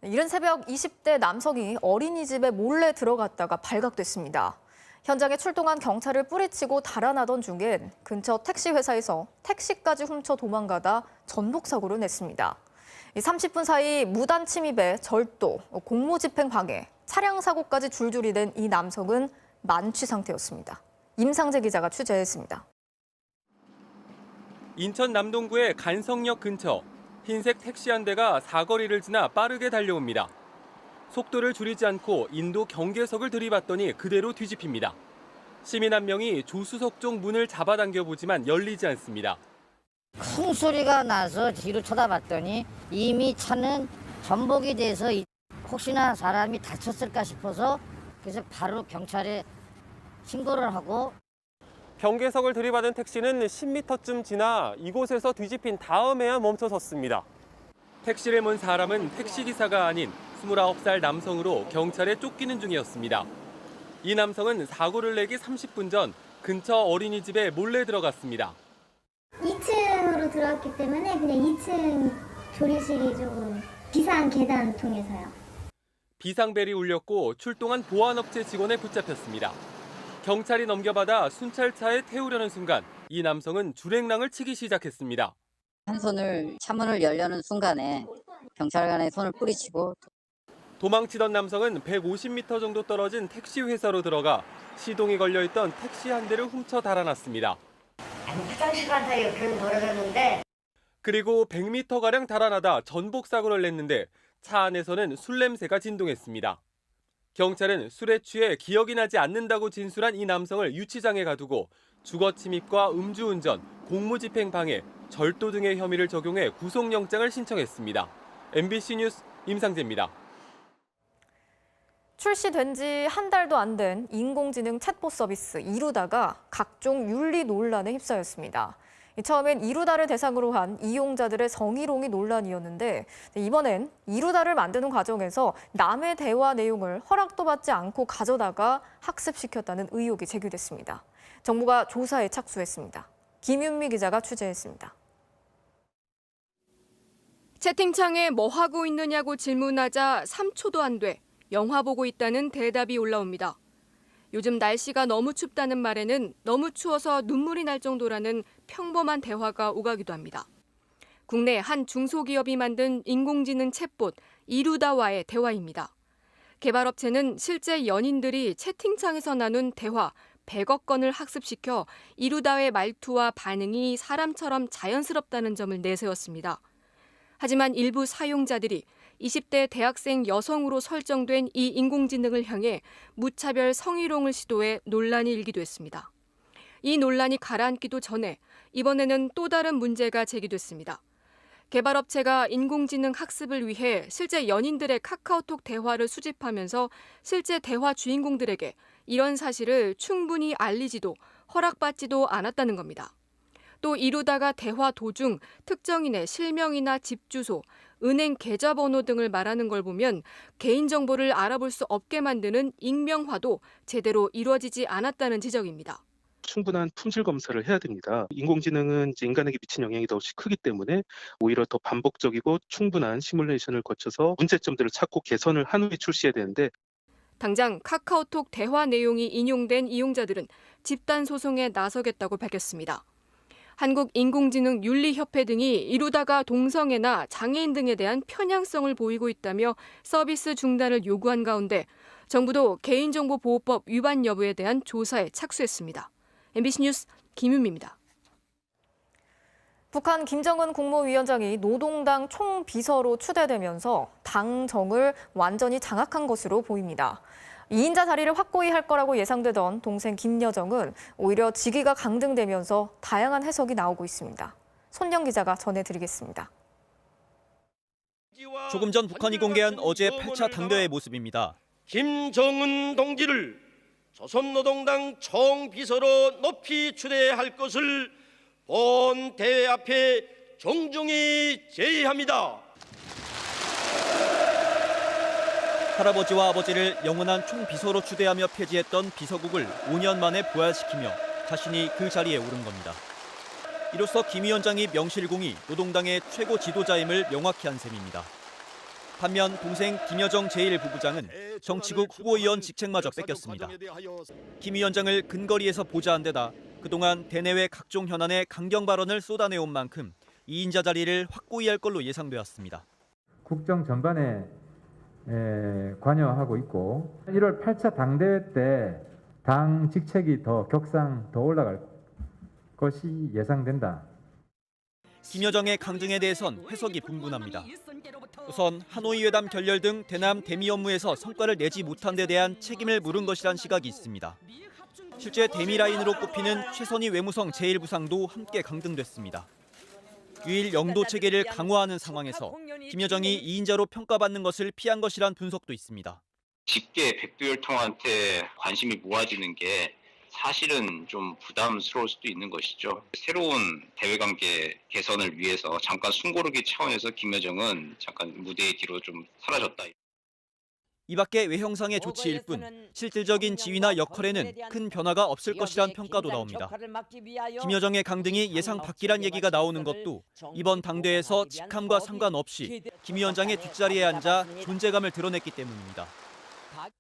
이른 새벽 20대 남성이 어린이집에 몰래 들어갔다가 발각됐습니다. 현장에 출동한 경찰을 뿌리치고 달아나던 중엔 근처 택시 회사에서 택시까지 훔쳐 도망가다 전복 사고를 냈습니다. 30분 사이 무단 침입에 절도, 공무집행 방해, 차량 사고까지 줄줄이 낸 이 남성은 만취 상태였습니다. 임상재 기자가 취재했습니다. 인천 남동구의 간성역 근처 흰색 택시 한 대가 사거리를 지나 빠르게 달려옵니다. 속도를 줄이지 않고 인도 경계석을 들이받더니 그대로 뒤집힙니다. 시민 한 명이 조수석 쪽 문을 잡아당겨 보지만 열리지 않습니다. 쿵 소리가 나서 뒤로 쳐다봤더니 이미 차는 전복이 돼서 혹시나 사람이 다쳤을까 싶어서 그래서 바로 경찰에 신고를 하고. 경계석을 들이받은 택시는 10m쯤 지나 이곳에서 뒤집힌 다음에야 멈춰섰습니다. 택시를 몬 사람은 택시기사가 아닌 29살 남성으로 경찰에 쫓기는 중이었습니다. 이 남성은 사고를 내기 30분 전 근처 어린이집에 몰래 들어갔습니다. 2층으로 들어갔기 때문에 그냥 2층 조리실이 조금 비상 계단 통해서요. 비상벨이 울렸고 출동한 보안업체 직원에 붙잡혔습니다. 경찰이 넘겨받아 순찰차에 태우려는 순간 이 남성은 줄행랑을 치기 시작했습니다. 한 손을 차문을 열려는 순간에 경찰관의 손을 뿌리치고. 도망치던 남성은 150m 정도 떨어진 택시 회사로 들어가 시동이 걸려있던 택시 한 대를 훔쳐 달아났습니다. 화장실 간 사이에 그런 벌어졌는데. 그리고 100m가량 달아나다 전복 사고를 냈는데 차 안에서는 술 냄새가 진동했습니다. 경찰은 술에 취해 기억이 나지 않는다고 진술한 이 남성을 유치장에 가두고 주거침입과 음주운전, 공무집행 방해, 절도 등의 혐의를 적용해 구속영장을 신청했습니다. MBC 뉴스 임상재입니다. 출시된 지 한 달도 안 된 인공지능 챗봇 서비스 이루다가 각종 윤리 논란에 휩싸였습니다. 처음엔 이루다를 대상으로 한 이용자들의 성희롱이 논란이었는데 이번엔 이루다를 만드는 과정에서 남의 대화 내용을 허락도 받지 않고 가져다가 학습시켰다는 의혹이 제기됐습니다. 정부가 조사에 착수했습니다. 김윤미 기자가 취재했습니다. 채팅창에 뭐 하고 있느냐고 질문하자 3초도 안 돼 영화 보고 있다는 대답이 올라옵니다. 요즘 날씨가 너무 춥다는 말에는 너무 추워서 눈물이 날 정도라는 평범한 대화가 오가기도 합니다. 국내 한 중소기업이 만든 인공지능 챗봇 이루다와의 대화입니다. 개발업체는 실제 연인들이 채팅창에서 나눈 대화 100억 건을 학습시켜 이루다의 말투와 반응이 사람처럼 자연스럽다는 점을 내세웠습니다. 하지만 일부 사용자들이 20대 대학생 여성으로 설정된 이 인공지능을 향해 무차별 성희롱을 시도해 논란이 일기도 했습니다. 이 논란이 가라앉기도 전에 이번에는 또 다른 문제가 제기됐습니다. 개발업체가 인공지능 학습을 위해 실제 연인들의 카카오톡 대화를 수집하면서 실제 대화 주인공들에게 이런 사실을 충분히 알리지도 허락받지도 않았다는 겁니다. 또 이루다가 대화 도중 특정인의 실명이나 집 주소, 은행 계좌번호 등을 말하는 걸 보면 개인정보를 알아볼 수 없게 만드는 익명화도 제대로 이루어지지 않았다는 지적입니다. 충분한 품질 검사를 해야 됩니다. 인공지능은 이제 인간에게 미친 영향이 더 크기 때문에 오히려 더 반복적이고 충분한 시뮬레이션을 거쳐서 문제점들을 찾고 개선을 한 후에 출시해야 되는데 당장 카카오톡 대화 내용이 인용된 이용자들은 집단 소송에 나서겠다고 밝혔습니다. 한국인공지능윤리협회 등이 이루다가 동성애나 장애인 등에 대한 편향성을 보이고 있다며 서비스 중단을 요구한 가운데 정부도 개인정보보호법 위반 여부에 대한 조사에 착수했습니다. MBC 뉴스 김윤미입니다. 북한 김정은 국무위원장이 노동당 총비서로 추대되면서 당정을 완전히 장악한 것으로 보입니다. 2인자 자리를 확고히 할 거라고 예상되던 동생 김여정은 오히려 직위가 강등되면서 다양한 해석이 나오고 있습니다. 손영 기자가 전해드리겠습니다. 조금 전 북한이 공개한 어제 8차 당대회 모습입니다. 김정은 동지를 조선노동당 총비서로 높이 추대할 것을 본 대회 앞에 정중히 제의합니다. 할아버지와 아버지를 영원한 총비서로 추대하며 폐지했던 비서국을 5년 만에 부활시키며 자신이 그 자리에 오른 겁니다. 이로써 김 위원장이 명실공히 노동당의 최고 지도자임을 명확히 한 셈입니다. 반면 동생 김여정 제1부부장은 정치국 후보위원 직책마저 뺏겼습니다. 김 위원장을 근거리에서 보좌한 데다 그동안 대내외 각종 현안에 강경 발언을 쏟아내온 만큼 2인자 자리를 확고히 할 걸로 예상되었습니다. 국정 전반에 관여하고 있고 1월 8차 당대회 때 당 직책이 더 격상 더 올라갈 것이 예상된다. 김여정의 강등에 대해선 해석이 분분합니다. 우선 하노이 회담 결렬 등 대남 대미 업무에서 성과를 내지 못한 데 대한 책임을 물은 것이란 시각이 있습니다. 실제 대미 라인으로 꼽히는 최선희 외무성 제1부상도 함께 강등됐습니다. 유일 영도 체계를 강화하는 상황에서 김여정이 2인자로 평가받는 것을 피한 것이란 분석도 있습니다. 직계 백두혈통한테 관심이 모아지는 게 사실은 좀 부담스러울 수도 있는 것이죠. 새로운 대외관계 개선을 위해서 잠깐 숨고르기 차원에서 김여정은 잠깐 무대 뒤로 좀 사라졌다. 이 밖에 외형상의 조치일 뿐 실질적인 지위나 역할에는 큰 변화가 없을 것이란 평가도 나옵니다. 김여정의 강등이 예상 밖이란 얘기가 나오는 것도 이번 당대에서 직함과 상관없이 김 위원장의 뒷자리에 앉아 존재감을 드러냈기 때문입니다.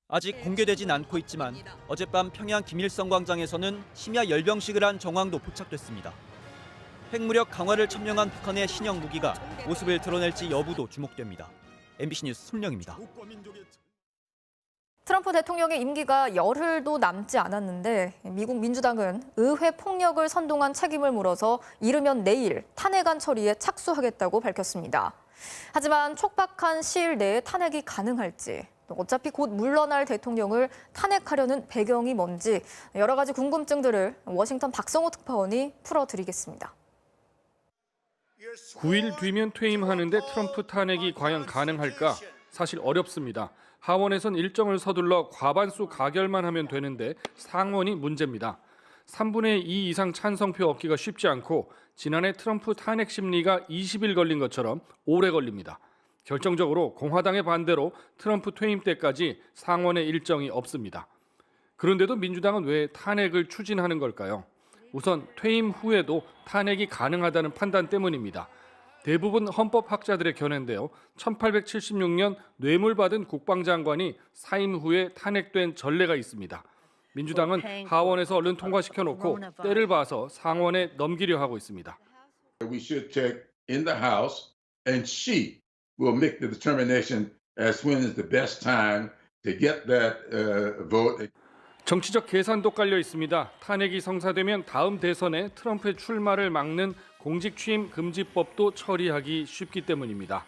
아직 공개되진 않고 있지만 어젯밤 평양 김일성 광장에서는 심야 열병식을 한 정황도 포착됐습니다. 핵무력 강화를 천명한 북한의 신형 무기가 모습을 드러낼지 여부도 주목됩니다. MBC 뉴스 손령입니다. 트럼프 대통령의 임기가 열흘도 남지 않았는데 미국 민주당은 의회 폭력을 선동한 책임을 물어서 이르면 내일 탄핵안 처리에 착수하겠다고 밝혔습니다. 하지만 촉박한 시일 내에 탄핵이 가능할지, 어차피 곧 물러날 대통령을 탄핵하려는 배경이 뭔지 여러 가지 궁금증들을 워싱턴 박성호 특파원이 풀어드리겠습니다. 9일 뒤면 퇴임하는데 트럼프 탄핵이 과연 가능할까? 사실 어렵습니다. 하원에선 일정을 서둘러 과반수 가결만 하면 되는데 상원이 문제입니다. 3분의 2 이상 찬성표 얻기가 쉽지 않고 지난해 트럼프 탄핵 심리가 20일 걸린 것처럼 오래 걸립니다. 결정적으로 공화당의 반대로 트럼프 퇴임 때까지 상원에 일정이 없습니다. 그런데도 민주당은 왜 탄핵을 추진하는 걸까요? 우선 퇴임 후에도 탄핵이 가능하다는 판단 때문입니다. 대부분 헌법학자들의 견해인데요. 1876년 뇌물받은 국방장관이 사임 후에 탄핵된 전례가 있습니다. 민주당은 하원에서 얼른 통과시켜놓고 때를 봐서 상원에 넘기려 하고 있습니다. We should check in the House and she will make the determination as when is the best time to get that vote. 정치적 계산도 깔려 있습니다. 탄핵이 성사되면 다음 대선에 트럼프의 출마를 막는 공직취임 금지법도 처리하기 쉽기 때문입니다.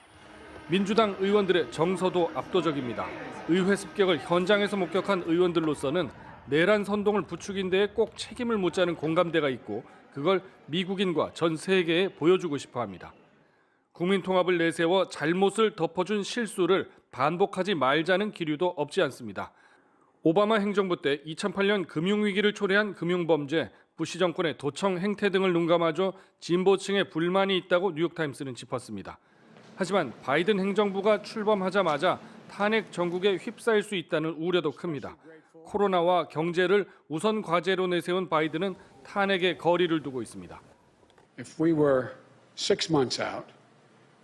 민주당 의원들의 정서도 압도적입니다. 의회 습격을 현장에서 목격한 의원들로서는 내란 선동을 부추긴 데에 꼭 책임을 묻자는 공감대가 있고 그걸 미국인과 전 세계에 보여주고 싶어 합니다. 국민 통합을 내세워 잘못을 덮어준 실수를 반복하지 말자는 기류도 없지 않습니다. 오바마 행정부 때 2008년 금융위기를 초래한 금융범죄, 부시 정권의 도청 행태 등을 눈감아줘 진보층의 불만이 있다고 뉴욕타임스는 짚었습니다. 하지만 바이든 행정부가 출범하자마자 탄핵 정국에 휩싸일 수 있다는 우려도 큽니다. 코로나와 경제를 우선 과제로 내세운 바이든은 탄핵에 거리를 두고 있습니다. If we were 6 months out,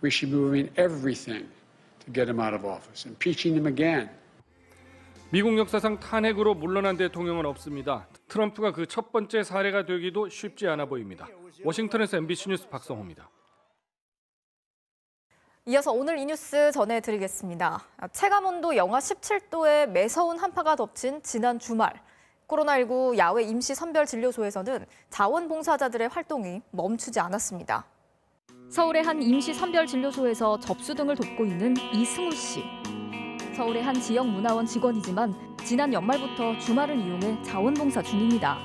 we should be doing everything to get him out of office, impeaching him again. 미국 역사상 탄핵으로 물러난 대통령은 없습니다. 트럼프가 그 첫 번째 사례가 되기도 쉽지 않아 보입니다. 워싱턴에서 MBC 뉴스 박성호입니다. 이어서 오늘 이 뉴스 전해드리겠습니다. 체감온도 영하 17도에 매서운 한파가 덮친 지난 주말. 코로나19 야외 임시 선별진료소에서는 자원봉사자들의 활동이 멈추지 않았습니다. 서울의 한 임시 선별진료소에서 접수 등을 돕고 있는 이승우 씨. 서울의 한 지역 문화원 직원이지만 지난 연말부터 주말을 이용해 자원봉사 중입니다.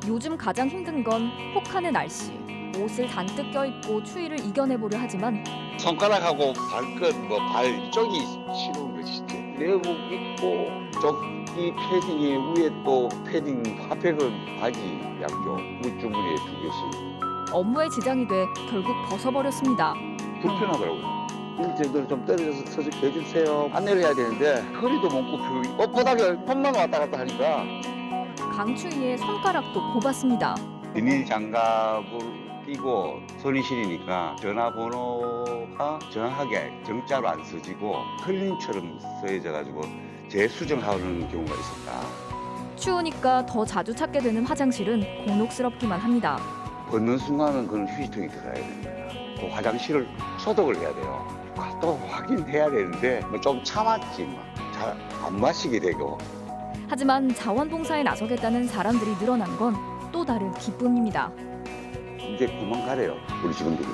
요즘 가장 힘든 건 혹한의 날씨. 옷을 잔뜩 껴입고 추위를 이겨내보려 하지만 손가락하고 발끝, 발 쪽이 시려운 것이 내복 입고 조끼 패딩에 위에 또 패딩 핫팩은 바지 양쪽 물주머니에 2개씩. 업무에 지장이 돼 결국 벗어버렸습니다. 불편하더라고요. 일정도로 좀 떨어져서 서식해 주세요. 안내를 해야 되는데 허리도 못 굽히고 뻣뻣하게 손만 왔다 갔다 하니까 강추위에 손가락도 뽑았습니다. 비닐 장갑을 끼고 손이 시리니까 전화번호가 정확하게 정자로 안 써지고 흘림처럼 써져가지고 재수정하는 경우가 있었다. 추우니까 더 자주 찾게 되는 화장실은 곤혹스럽기만 합니다. 걷는 순간은 그런 휴지통이 들어가야 됩니다. 그 화장실을 소독을 해야 돼요. 또 확인해야 되는데 좀 참았지 잘 안 마시게 되고. 하지만 자원봉사에 나서겠다는 사람들이 늘어난 건 또 다른 기쁨입니다. 이제 그만 가래요. 우리 직원들이.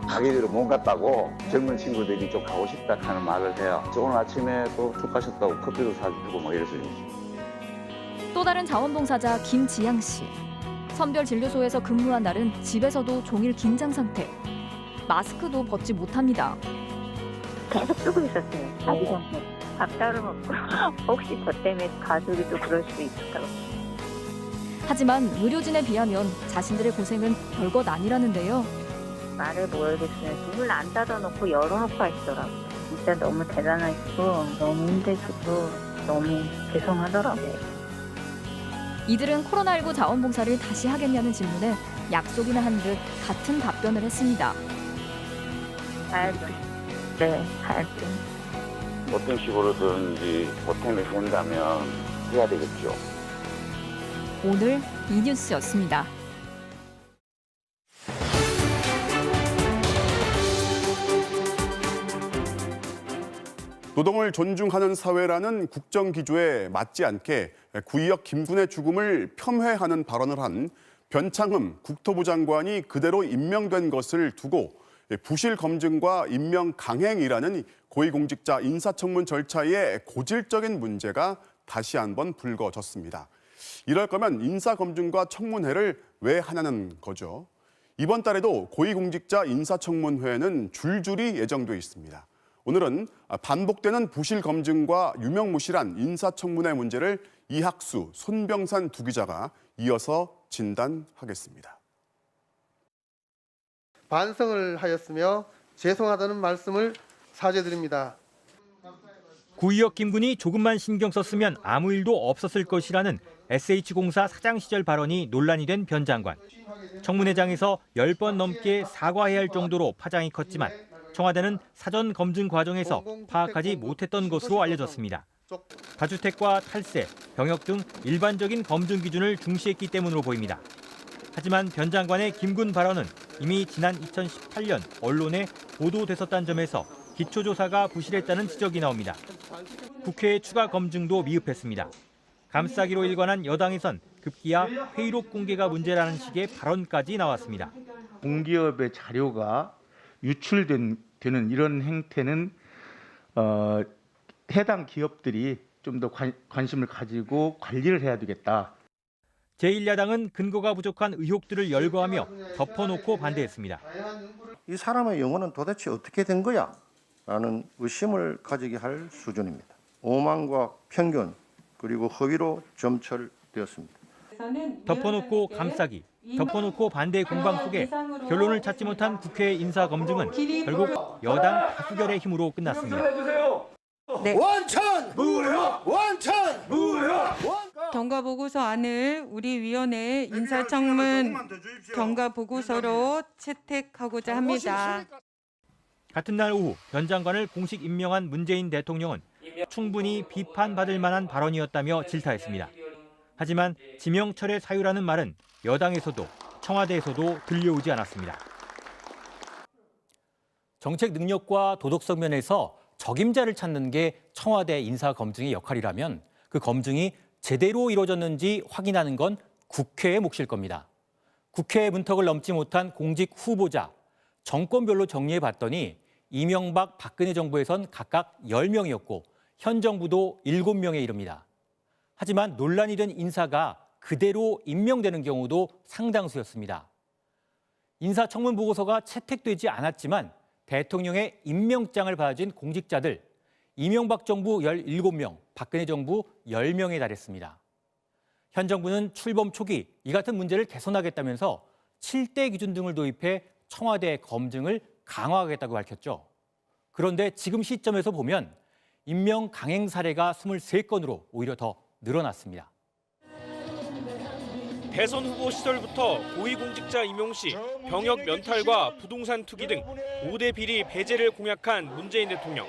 가게대로 못 갔다고 젊은 친구들이 좀 가고 싶다 하는 말을 해요. 오늘 아침에 또 쭉 가셨다고 커피도 사주고 뭐 이랬어요. 또 다른 자원봉사자 김지양 씨. 선별진료소에서 근무한 날은 집에서도 종일 긴장 상태. 마스크도 벗지 못합니다. 계속 쓰고 있었어요. 자기 전에 밥 따로 먹고 혹시 저 때문에 가족이 또 그럴 수도 있을까. 하지만 의료진에 비하면 자신들의 고생은 별것 아니라는데요. 말을 모르겠어요. 문을 안 닫아놓고 열어놓고 하시더라고요. 진짜 너무 대단하시고 너무 힘드시고 너무 죄송하더라고요. 이들은 코로나19 자원봉사를 다시 하겠냐는 질문에 약속이나 한 듯 같은 답변을 했습니다. 할게. 네, 할게. 어떤 식으로든지 보탬이 된다면 해야 되겠죠. 오늘 이 뉴스였습니다. 노동을 존중하는 사회라는 국정기조에 맞지 않게 구의역 김군의 죽음을 폄훼하는 발언을 한 변창흠 국토부 장관이 그대로 임명된 것을 두고 부실 검증과 임명 강행이라는 고위공직자 인사청문 절차의 고질적인 문제가 다시 한번 불거졌습니다. 이럴 거면 인사검증과 청문회를 왜 하냐는 거죠. 이번 달에도 고위공직자 인사청문회는 줄줄이 예정돼 있습니다. 오늘은 반복되는 부실 검증과 유명무실한 인사청문회 문제를 이학수, 손병산 두 기자가 이어서 진단하겠습니다. 반성을 하였으며 죄송하다는 말씀을 사죄드립니다. 구의역 김군이 조금만 신경 썼으면 아무 일도 없었을 것이라는 SH공사 사장 시절 발언이 논란이 된 변 장관. 청문회장에서 10번 넘게 사과해야 할 정도로 파장이 컸지만 청와대는 사전 검증 과정에서 파악하지 못했던 것으로 알려졌습니다. 다주택과 탈세, 병역 등 일반적인 검증 기준을 중시했기 때문으로 보입니다. 하지만 변 장관의 김군 발언은 이미 지난 2018년 언론에 보도됐었다는 점에서 기초조사가 부실했다는 지적이 나옵니다. 국회의 추가 검증도 미흡했습니다. 감싸기로 일관한 여당에선 급기야 회의록 공개가 문제라는 식의 발언까지 나왔습니다. 공기업의 자료가 유출되는 이런 행태는 해당 기업들이 좀 더 관심을 가지고 관리를 해야 되겠다. 제1야당은 근거가 부족한 의혹들을 열거하며 덮어놓고 반대했습니다. 이 사람의 영혼은 도대체 어떻게 된 거야? 라는 의심을 가지게 할 수준입니다. 오만과 편견 그리고 허위로 점철되었습니다. 덮어놓고 감싸기, 덮어놓고 반대 공방 속에 결론을 찾지 못한 국회 인사검증은 결국 여당 다수결의 힘으로 끝났습니다. 네. 원천! 무효! 원천! 무효! 경과보고서 안을 우리 위원회 인사청문 경과보고서로 채택하고자 합니다. 같은 날 오후 변 장관을 공식 임명한 문재인 대통령은 충분히 비판받을 만한 발언이었다며 질타했습니다. 하지만 지명철의 사유라는 말은 여당에서도 청와대에서도 들려오지 않았습니다. 정책 능력과 도덕성 면에서 적임자를 찾는 게 청와대 인사검증의 역할이라면 그 검증이 제대로 이루어졌는지 확인하는 건 국회의 몫일 겁니다. 국회의 문턱을 넘지 못한 공직 후보자, 정권별로 정리해봤더니 이명박, 박근혜 정부에선 각각 10명이었고 현 정부도 7명에 이릅니다. 하지만 논란이 된 인사가 그대로 임명되는 경우도 상당수였습니다. 인사청문 보고서가 채택되지 않았지만 대통령의 임명장을 받아진 공직자들, 이명박 정부 17명, 박근혜 정부 10명에 달했습니다. 현 정부는 출범 초기 이 같은 문제를 개선하겠다면서 7대 기준 등을 도입해 청와대 검증을 강화하겠다고 밝혔죠. 그런데 지금 시점에서 보면 임명 강행 사례가 23건으로 오히려 더 늘어났습니다. 대선 후보 시절부터 고위공직자 임용 시 병역 면탈과 부동산 투기 등 5대 비리 배제를 공약한 문재인 대통령.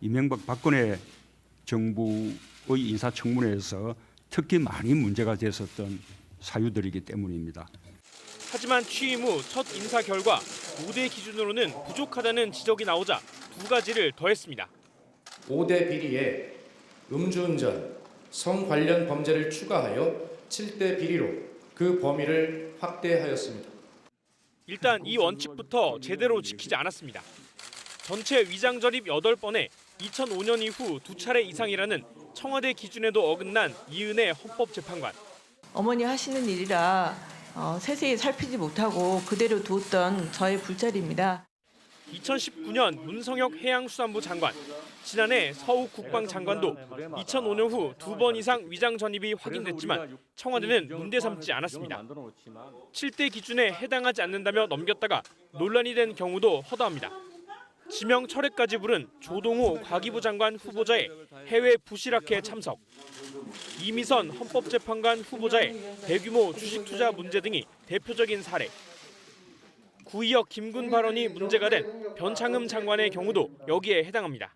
이명박 박근혜 정부의 인사청문회에서 특히 많이 문제가 됐었던 사유들이기 때문입니다. 하지만 취임 후 첫 인사 결과 5대 기준으로는 부족하다는 지적이 나오자 두 가지를 더했습니다. 5대 비리에 음주운전, 성 관련 범죄를 추가하여 7대 비리로 그 범위를 확대하였습니다. 일단 이 원칙부터 제대로 지키지 않았습니다. 전체 위장 전입 8번에 2005년 이후 2차례 이상이라는 청와대 기준에도 어긋난 이은혜 헌법재판관. 어머니 하시는 일이라 세세히 살피지 못하고 그대로 두었던 저의 불찰입니다. 2019년 문성혁 해양수산부 장관, 지난해 서욱 국방장관도 2005년 후 2번 이상 위장 전입이 확인됐지만 청와대는 문제 삼지 않았습니다. 7대 기준에 해당하지 않는다며 넘겼다가 논란이 된 경우도 허다합니다. 지명 철회까지 부른 조동호 과기부 장관 후보자의 해외 부실학회 참석, 이미선 헌법재판관 후보자의 대규모 주식 투자 문제 등이 대표적인 사례. 구의역 김군 발언이 문제가 된 변창흠 장관의 경우도 여기에 해당합니다.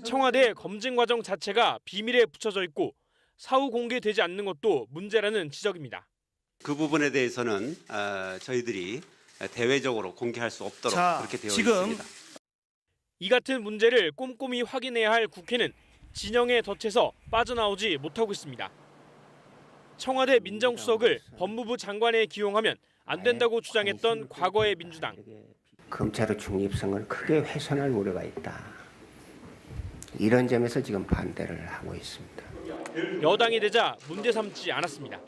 청와대 검증 과정 자체가 비밀에 붙여져 있고 사후 공개되지 않는 것도 문제라는 지적입니다. 그 부분에 대해서는 저희들이 대외적으로 공개할 수 없도록 그렇게 되어 있습니다. 이 같은 문제를 꼼꼼히 확인해야 할 국회는 진영에 덫에서 빠져나오지 못하고 있습니다. 청와대 민정수석을 법무부 장관에 기용하면 안 된다고 주장했던 과거의 민주당. 검찰의 중립성을 크게 훼손할 우려가 있다. 이런 점에서 지금 반대를 하고 있습니다. 여당이 되자 문제 삼지 않았습니다.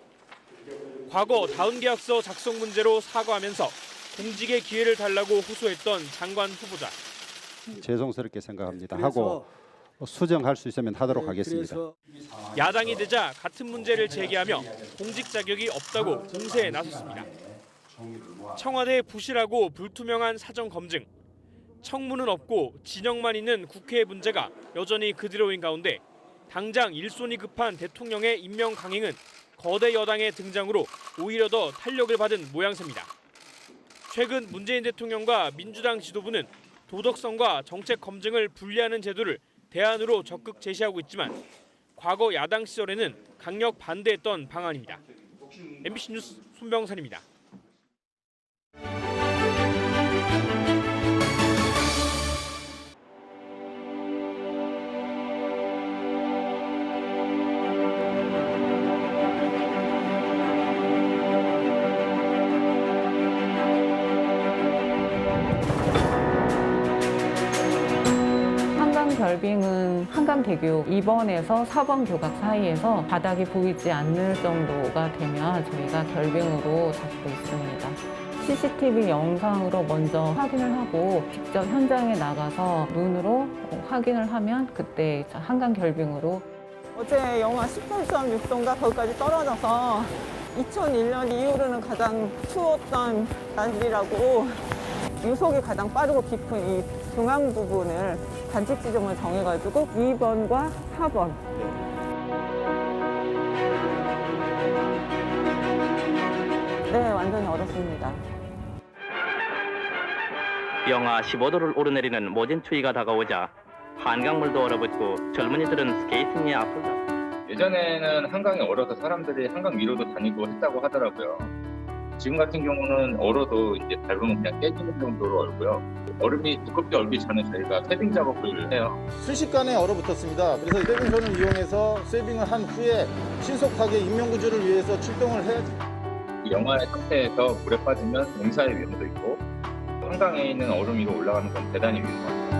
과거 다운계약서 작성 문제로 사과하면서 공직의 기회를 달라고 호소했던 장관 후보자. 죄송스럽게 생각합니다. 하고 수정할 수 있으면 하도록 하겠습니다. 야당이 되자 같은 문제를 제기하며 공직 자격이 없다고 공세에 나섰습니다. 청와대의 부실하고 불투명한 사정 검증, 청문은 없고 진영만 있는 국회의 문제가 여전히 그대로인 가운데 당장 일손이 급한 대통령의 임명 강행은 거대 여당의 등장으로 오히려 더 탄력을 받은 모양새입니다. 최근 문재인 대통령과 민주당 지도부는 도덕성과 정책 검증을 분리하는 제도를 대안으로 적극 제시하고 있지만 과거 야당 시절에는 강력 반대했던 방안입니다. MBC 뉴스 손병선입니다. 결빙은 한강대교 2번에서 4번 교각 사이에서 바닥이 보이지 않을 정도가 되면 저희가 결빙으로 잡고 있습니다. CCTV 영상으로 먼저 확인을 하고 직접 현장에 나가서 눈으로 확인을 하면 그때 한강 결빙으로. 어제 영하 18.6도인가 거기까지 떨어져서 2001년 이후로는 가장 추웠던 날이라고 유속이 가장 빠르고 깊은 이 중앙 부분을 관측 지점을 정해가지고 2번과 4번. 네, 완전히 얼었습니다. 영하 15도를 오르내리는 모진 추위가 다가오자 한강물도 얼어붙고 젊은이들은 스케이팅에 앞서다. 예전에는 한강이 얼어서 사람들이 한강 위로도 다니고 했다고 하더라고요. 지금 같은 경우는 얼어도 이제 밟으면 그냥 깨지는 정도로 얼고요. 얼음이 두껍게 얼기 전에 저희가 쇠빙 작업을 해요. 순식간에 얼어붙었습니다. 그래서 쇠빙선을 이용해서 쇠빙을 한 후에 신속하게 인명구조를 위해서 출동을 해야지. 영하의 상태에서 물에 빠지면 용사의 위험도 있고 한강에 있는 얼음 위로 올라가는 건 대단히 위험합니다.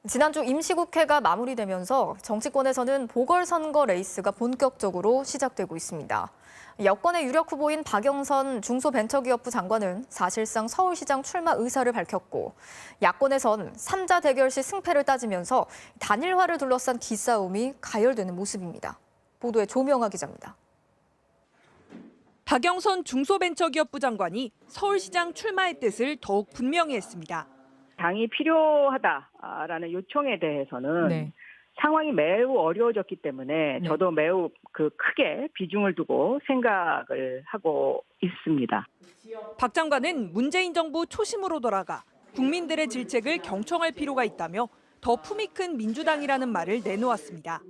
지난주 임시국회가 마무리되면서 정치권에서는 보궐선거 레이스가 본격적으로 시작되고 있습니다. 여권의 유력 후보인 박영선 중소벤처기업부 장관은 사실상 서울시장 출마 의사를 밝혔고 야권에선 3자 대결 시 승패를 따지면서 단일화를 둘러싼 기싸움이 가열되는 모습입니다. 보도에 조명아 기자입니다. 박영선 중소벤처기업부 장관이 서울시장 출마의 뜻을 더욱 분명히 했습니다. 당이 필요하다라는 요청에 대해서는 상황이 매우 어려워졌기 때문에 저도 매우 크게 비중을 두고 생각을 하고 있습니다. 박 장관은 문재인 정부 초심으로 돌아가 국민들의 질책을 경청할 필요가 있다며 더 품위 큰 민주당이라는 말을 내놓았습니다.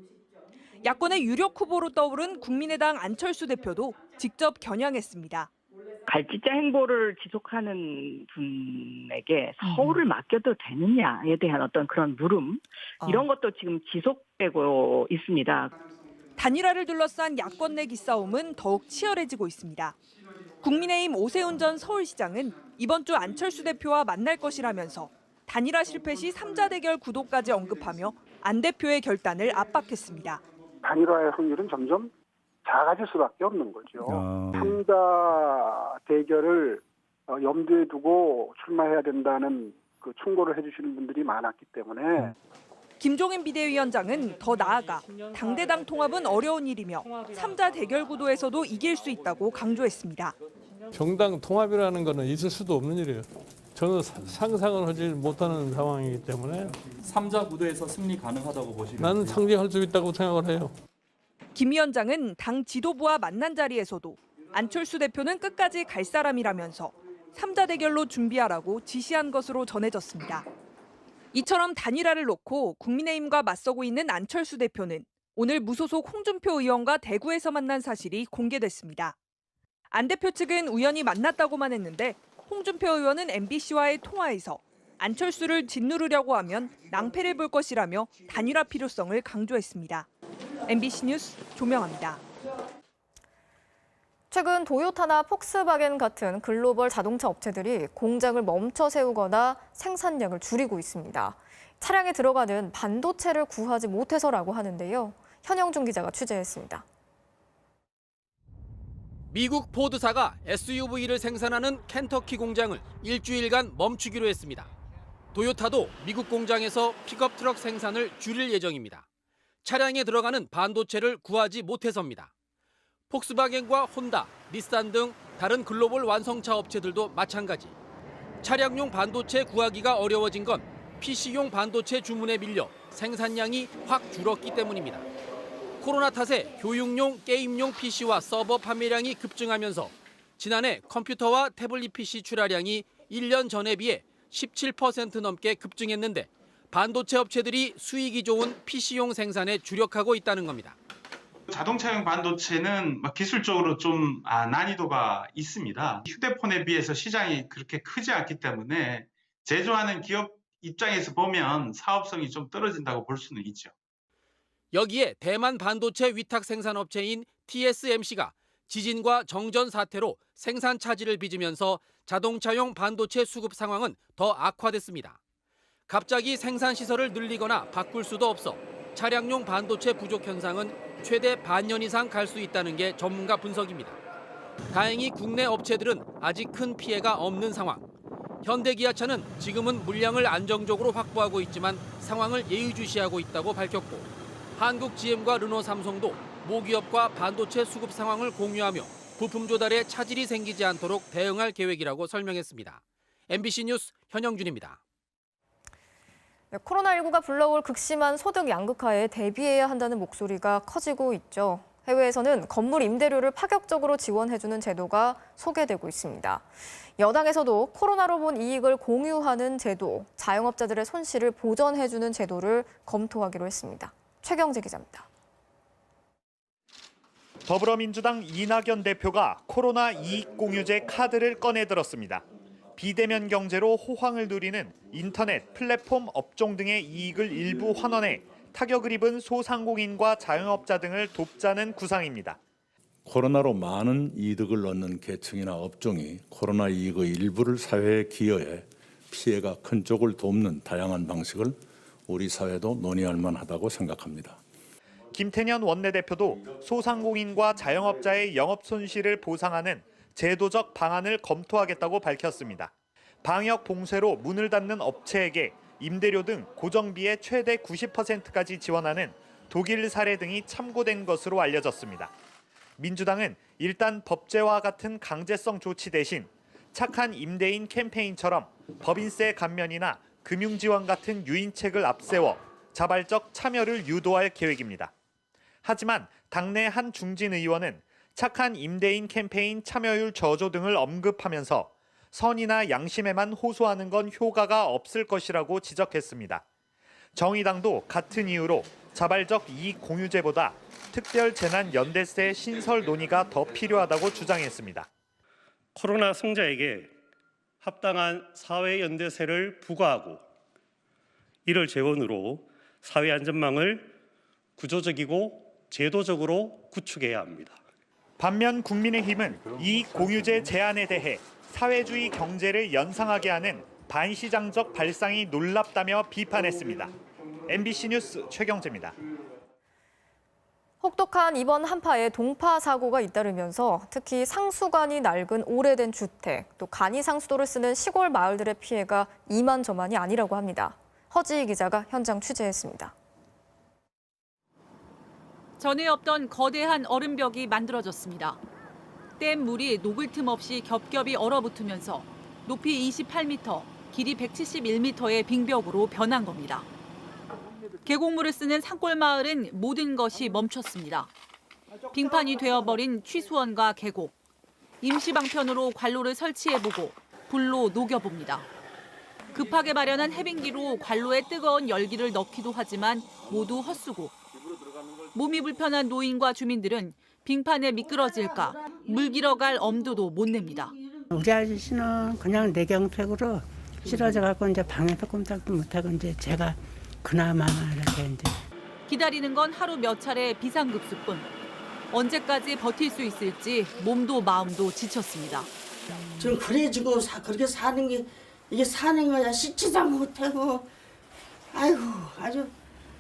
야권의 유력 후보로 떠오른 국민의당 안철수 대표도 직접 겨냥했습니다. 발짓자 행보를 지속하는 분에게 서울을 맡겨도 되느냐에 대한 어떤 그런 물음 이런 것도 지금 지속되고 있습니다. 단일화를 둘러싼 야권 내 기싸움은 더욱 치열해지고 있습니다. 국민의힘 오세훈 전 서울시장은 이번 주 안철수 대표와 만날 것이라면서 단일화 실패 시 3자 대결 구도까지 언급하며 안 대표의 결단을 압박했습니다. 단일화의 확률은 점점 작아질 수밖에 없는 거죠. 3자 대결을 염두에 두고 출마해야 된다는 그 충고를 해주시는 분들이 많았기 때문에 김종인 비대위원장은 더 나아가 당대당 통합은 어려운 일이며 3자 대결 구도에서도 이길 수 있다고 강조했습니다. 정당 통합이라는 것은 있을 수도 없는 일이에요. 저는 상상을 하지 못하는 상황이기 때문에 3자 구도에서 승리 가능하다고 보시면 나는 상징할 수 있다고 생각을 해요. 김 위원장은 당 지도부와 만난 자리에서도 안철수 대표는 끝까지 갈 사람이라면서 3자 대결로 준비하라고 지시한 것으로 전해졌습니다. 이처럼 단일화를 놓고 국민의힘과 맞서고 있는 안철수 대표는 오늘 무소속 홍준표 의원과 대구에서 만난 사실이 공개됐습니다. 안 대표 측은 우연히 만났다고만 했는데 홍준표 의원은 MBC와의 통화에서 안철수를 짓누르려고 하면 낭패를 볼 것이라며 단일화 필요성을 강조했습니다. MBC 뉴스 조명아입니다. 최근 도요타나 폭스바겐 같은 글로벌 자동차 업체들이 공장을 멈춰 세우거나 생산량을 줄이고 있습니다. 차량에 들어가는 반도체를 구하지 못해서라고 하는데요. 현영준 기자가 취재했습니다. 미국 포드사가 SUV를 생산하는 켄터키 공장을 일주일간 멈추기로 했습니다. 도요타도 미국 공장에서 픽업 트럭 생산을 줄일 예정입니다. 차량에 들어가는 반도체를 구하지 못해서입니다. 폭스바겐과 혼다, 닛산 등 다른 글로벌 완성차 업체들도 마찬가지. 차량용 반도체 구하기가 어려워진 건 PC용 반도체 주문에 밀려 생산량이 확 줄었기 때문입니다. 코로나 탓에 교육용, 게임용 PC와 서버 판매량이 급증하면서 지난해 컴퓨터와 태블릿 PC 출하량이 1년 전에 비해 17% 넘게 급증했는데 반도체 업체들이 수익이 좋은 PC용 생산에 주력하고 있다는 겁니다. 자동차용 반도체는 기술적으로 좀 난이도가 있습니다. 휴대폰에 비해서 시장이 그렇게 크지 않기 때문에 제조하는 기업 입장에서 보면 사업성이 좀 떨어진다고 볼 수는 있죠. 여기에 대만 반도체 위탁 생산업체인 TSMC가 지진과 정전 사태로 생산 차질을 빚으면서 자동차용 반도체 수급 상황은 더 악화됐습니다. 갑자기 생산 시설을 늘리거나 바꿀 수도 없어 차량용 반도체 부족 현상은 최대 반년 이상 갈 수 있다는 게 전문가 분석입니다. 다행히 국내 업체들은 아직 큰 피해가 없는 상황. 현대기아차는 지금은 물량을 안정적으로 확보하고 있지만 상황을 예의주시하고 있다고 밝혔고 한국 GM과 르노 삼성도 모기업과 반도체 수급 상황을 공유하며 부품 조달에 차질이 생기지 않도록 대응할 계획이라고 설명했습니다. MBC 뉴스 현영준입니다. 코로나19가 불러올 극심한 소득 양극화에 대비해야 한다는 목소리가 커지고 있죠. 해외에서는 건물 임대료를 파격적으로 지원해주는 제도가 소개되고 있습니다. 여당에서도 코로나로 본 이익을 공유하는 제도, 자영업자들의 손실을 보전해주는 제도를 검토하기로 했습니다. 최경재 기자입니다. 더불어민주당 이낙연 대표가 코로나 이익공유제 카드를 꺼내들었습니다. 비대면 경제로 호황을 누리는 인터넷, 플랫폼 업종 등의 이익을 일부 환원해 타격을 입은 소상공인과 자영업자 등을 돕자는 구상입니다. 코로나로 많은 이득을 얻는 계층이나 업종이 코로나 이익의 일부를 사회에 기여해 피해가 큰 쪽을 돕는 다양한 방식을 우리 사회도 논의할 만하다고 생각합니다. 김태년 원내대표도 소상공인과 자영업자의 영업 손실을 보상하는 제도적 방안을 검토하겠다고 밝혔습니다. 방역 봉쇄로 문을 닫는 업체에게 임대료 등 고정비의 최대 90%까지 지원하는 독일 사례 등이 참고된 것으로 알려졌습니다. 민주당은 일단 법제와 같은 강제성 조치 대신 착한 임대인 캠페인처럼 법인세 감면이나 금융지원 같은 유인책을 앞세워 자발적 참여를 유도할 계획입니다. 하지만 당내 한 중진 의원은 착한 임대인 캠페인 참여율 저조 등을 언급하면서 선의나 양심에만 호소하는 건 효과가 없을 것이라고 지적했습니다. 정의당도 같은 이유로 자발적 이익 공유제보다 특별 재난 연대세 신설 논의가 더 필요하다고 주장했습니다. 코로나 승자에게 합당한 사회연대세를 부과하고 이를 재원으로 사회 안전망을 구조적이고 제도적으로 구축해야 합니다. 반면 국민의힘은 이 공유제 제안에 대해 사회주의 경제를 연상하게 하는 반시장적 발상이 놀랍다며 비판했습니다. MBC 뉴스 최경재입니다. 혹독한 이번 한파에 동파 사고가 잇따르면서 특히 상수관이 낡은 오래된 주택, 또 간이 상수도를 쓰는 시골 마을들의 피해가 이만저만이 아니라고 합니다. 허지희 기자가 현장 취재했습니다. 전에 없던 거대한 얼음벽이 만들어졌습니다. 댐 물이 녹을 틈 없이 겹겹이 얼어붙으면서 높이 28m, 길이 171m의 빙벽으로 변한 겁니다. 계곡물을 쓰는 산골 마을은 모든 것이 멈췄습니다. 빙판이 되어버린 취수원과 계곡. 임시 방편으로 관로를 설치해보고 불로 녹여봅니다. 급하게 마련한 해빙기로 관로에 뜨거운 열기를 넣기도 하지만 모두 헛수고. 몸이 불편한 노인과 주민들은 빙판에 미끄러질까 물 길어갈 엄두도 못 냅니다. 우리 아저씨는 그냥 내경색으로 쓰러져갖고 이제 방에서 꼼짝도 못하고 이제 제가 그나마 이렇게 이제 기다리는 건 하루 몇 차례 비상급수뿐. 언제까지 버틸 수 있을지 몸도 마음도 지쳤습니다. 좀 그래지고 그렇게 사는 게 이게 사는 거야. 씻지도 못하고 아이고 아주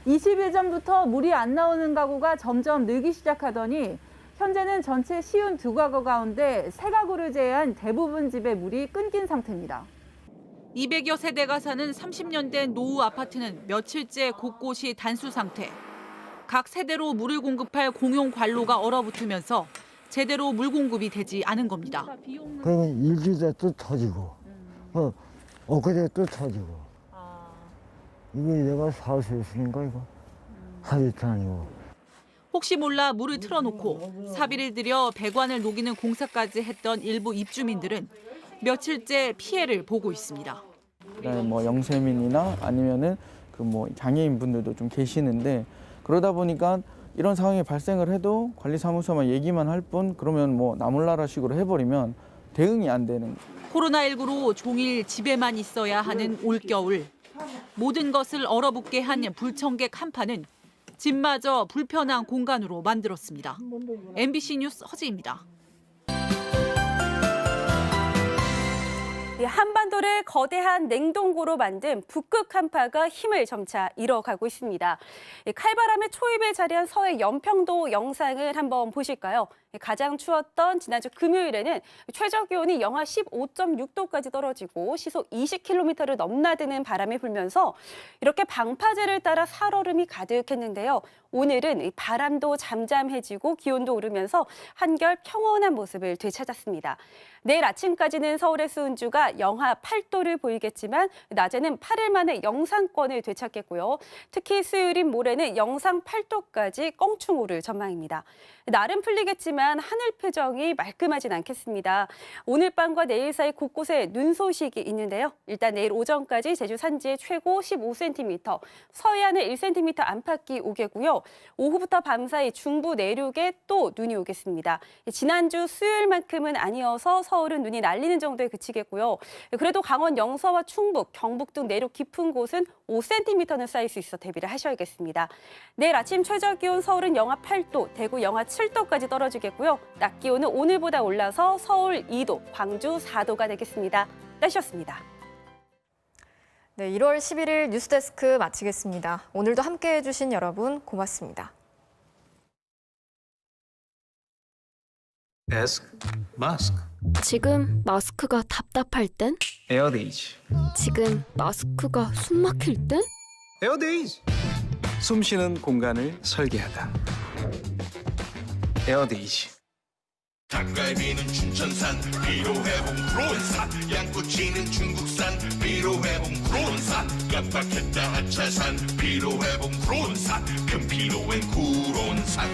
20일 전부터 물이 안 나오는 가구가 점점 늘기 시작하더니 현재는 전체 52가구 가운데 3가구를 제외한 대부분 집에 물이 끊긴 상태입니다. 200여 세대가 사는 30년 된 노후 아파트는 며칠째 곳곳이 단수 상태. 각 세대로 물을 공급할 공용 관로가 얼어붙으면서 제대로 물 공급이 되지 않은 겁니다. 그러면 일주일에 또 터지고 엊그제 또 터지고 이게 내가 살 수 있으니까 이거 하루 이틀 아니고. 혹시 몰라 물을 틀어놓고 사비를 들여 배관을 녹이는 공사까지 했던 일부 입주민들은 며칠째 피해를 보고 있습니다. 뭐 영세민이나 아니면은 장애인 분들도 좀 계시는데 그러다 보니까 이런 상황이 발생을 해도 관리사무소만 얘기만 할 뿐 그러면 나몰라라식으로 해버리면 대응이 안 되는. 코로나19로 종일 집에만 있어야 하는 올겨울. 모든 것을 얼어붙게 한 불청객 한파는 집마저 불편한 공간으로 만들었습니다. MBC 뉴스 허지입니다. 한반도를 거대한 냉동고로 만든 북극 한파가 힘을 점차 잃어가고 있습니다. 칼바람의 초입에 자리한 서해 연평도 영상을 한번 보실까요? 가장 추웠던 지난주 금요일에는 최저 기온이 영하 15.6도까지 떨어지고 시속 20km를 넘나드는 바람이 불면서 이렇게 방파제를 따라 살얼음이 가득했는데요. 오늘은 바람도 잠잠해지고 기온도 오르면서 한결 평온한 모습을 되찾았습니다. 내일 아침까지는 서울의 수은주가 영하 8도를 보이겠지만 낮에는 8일 만에 영상권을 되찾겠고요. 특히 수요일인 모레는 영상 8도까지 껑충 오를 전망입니다. 날은 풀리겠지만 하늘 표정이 말끔하진 않겠습니다. 오늘 밤과 내일 사이 곳곳에 눈 소식이 있는데요. 일단 내일 오전까지 제주 산지에 최고 15cm, 서해안에 1cm 안팎이 오겠고요. 오후부터 밤 사이 중부 내륙에 또 눈이 오겠습니다. 지난주 수요일만큼은 아니어서 서울은 눈이 날리는 정도에 그치겠고요. 그래도 강원 영서와 충북, 경북 등 내륙 깊은 곳은 5cm는 쌓일 수 있어 대비를 하셔야겠습니다. 내일 아침 최저 기온 서울은 영하 8도, 대구 영하 7도까지 떨어지겠고요. 낮 기온은 오늘보다 올라서 서울 2도, 광주 4도가 되겠습니다. 날씨였습니다. 네, 1월 11일 뉴스데스크 마치겠습니다. 오늘도 함께해 주신 여러분 고맙습니다. Ask, mask. 지금 마스크가 답답할 땐? 에어데이즈. 지금 마스크가 숨 막힐 땐? 에어데이즈. 숨 쉬는 공간을 설계하다. 에어데이즈. 닭갈비는 춘천산, 피로회복 프로인산, 양꼬치는 중국산, 피로회복 프로인산, 깜빡했다 하차산, 피로회복 프로인산, 큰 피로엔 구론산.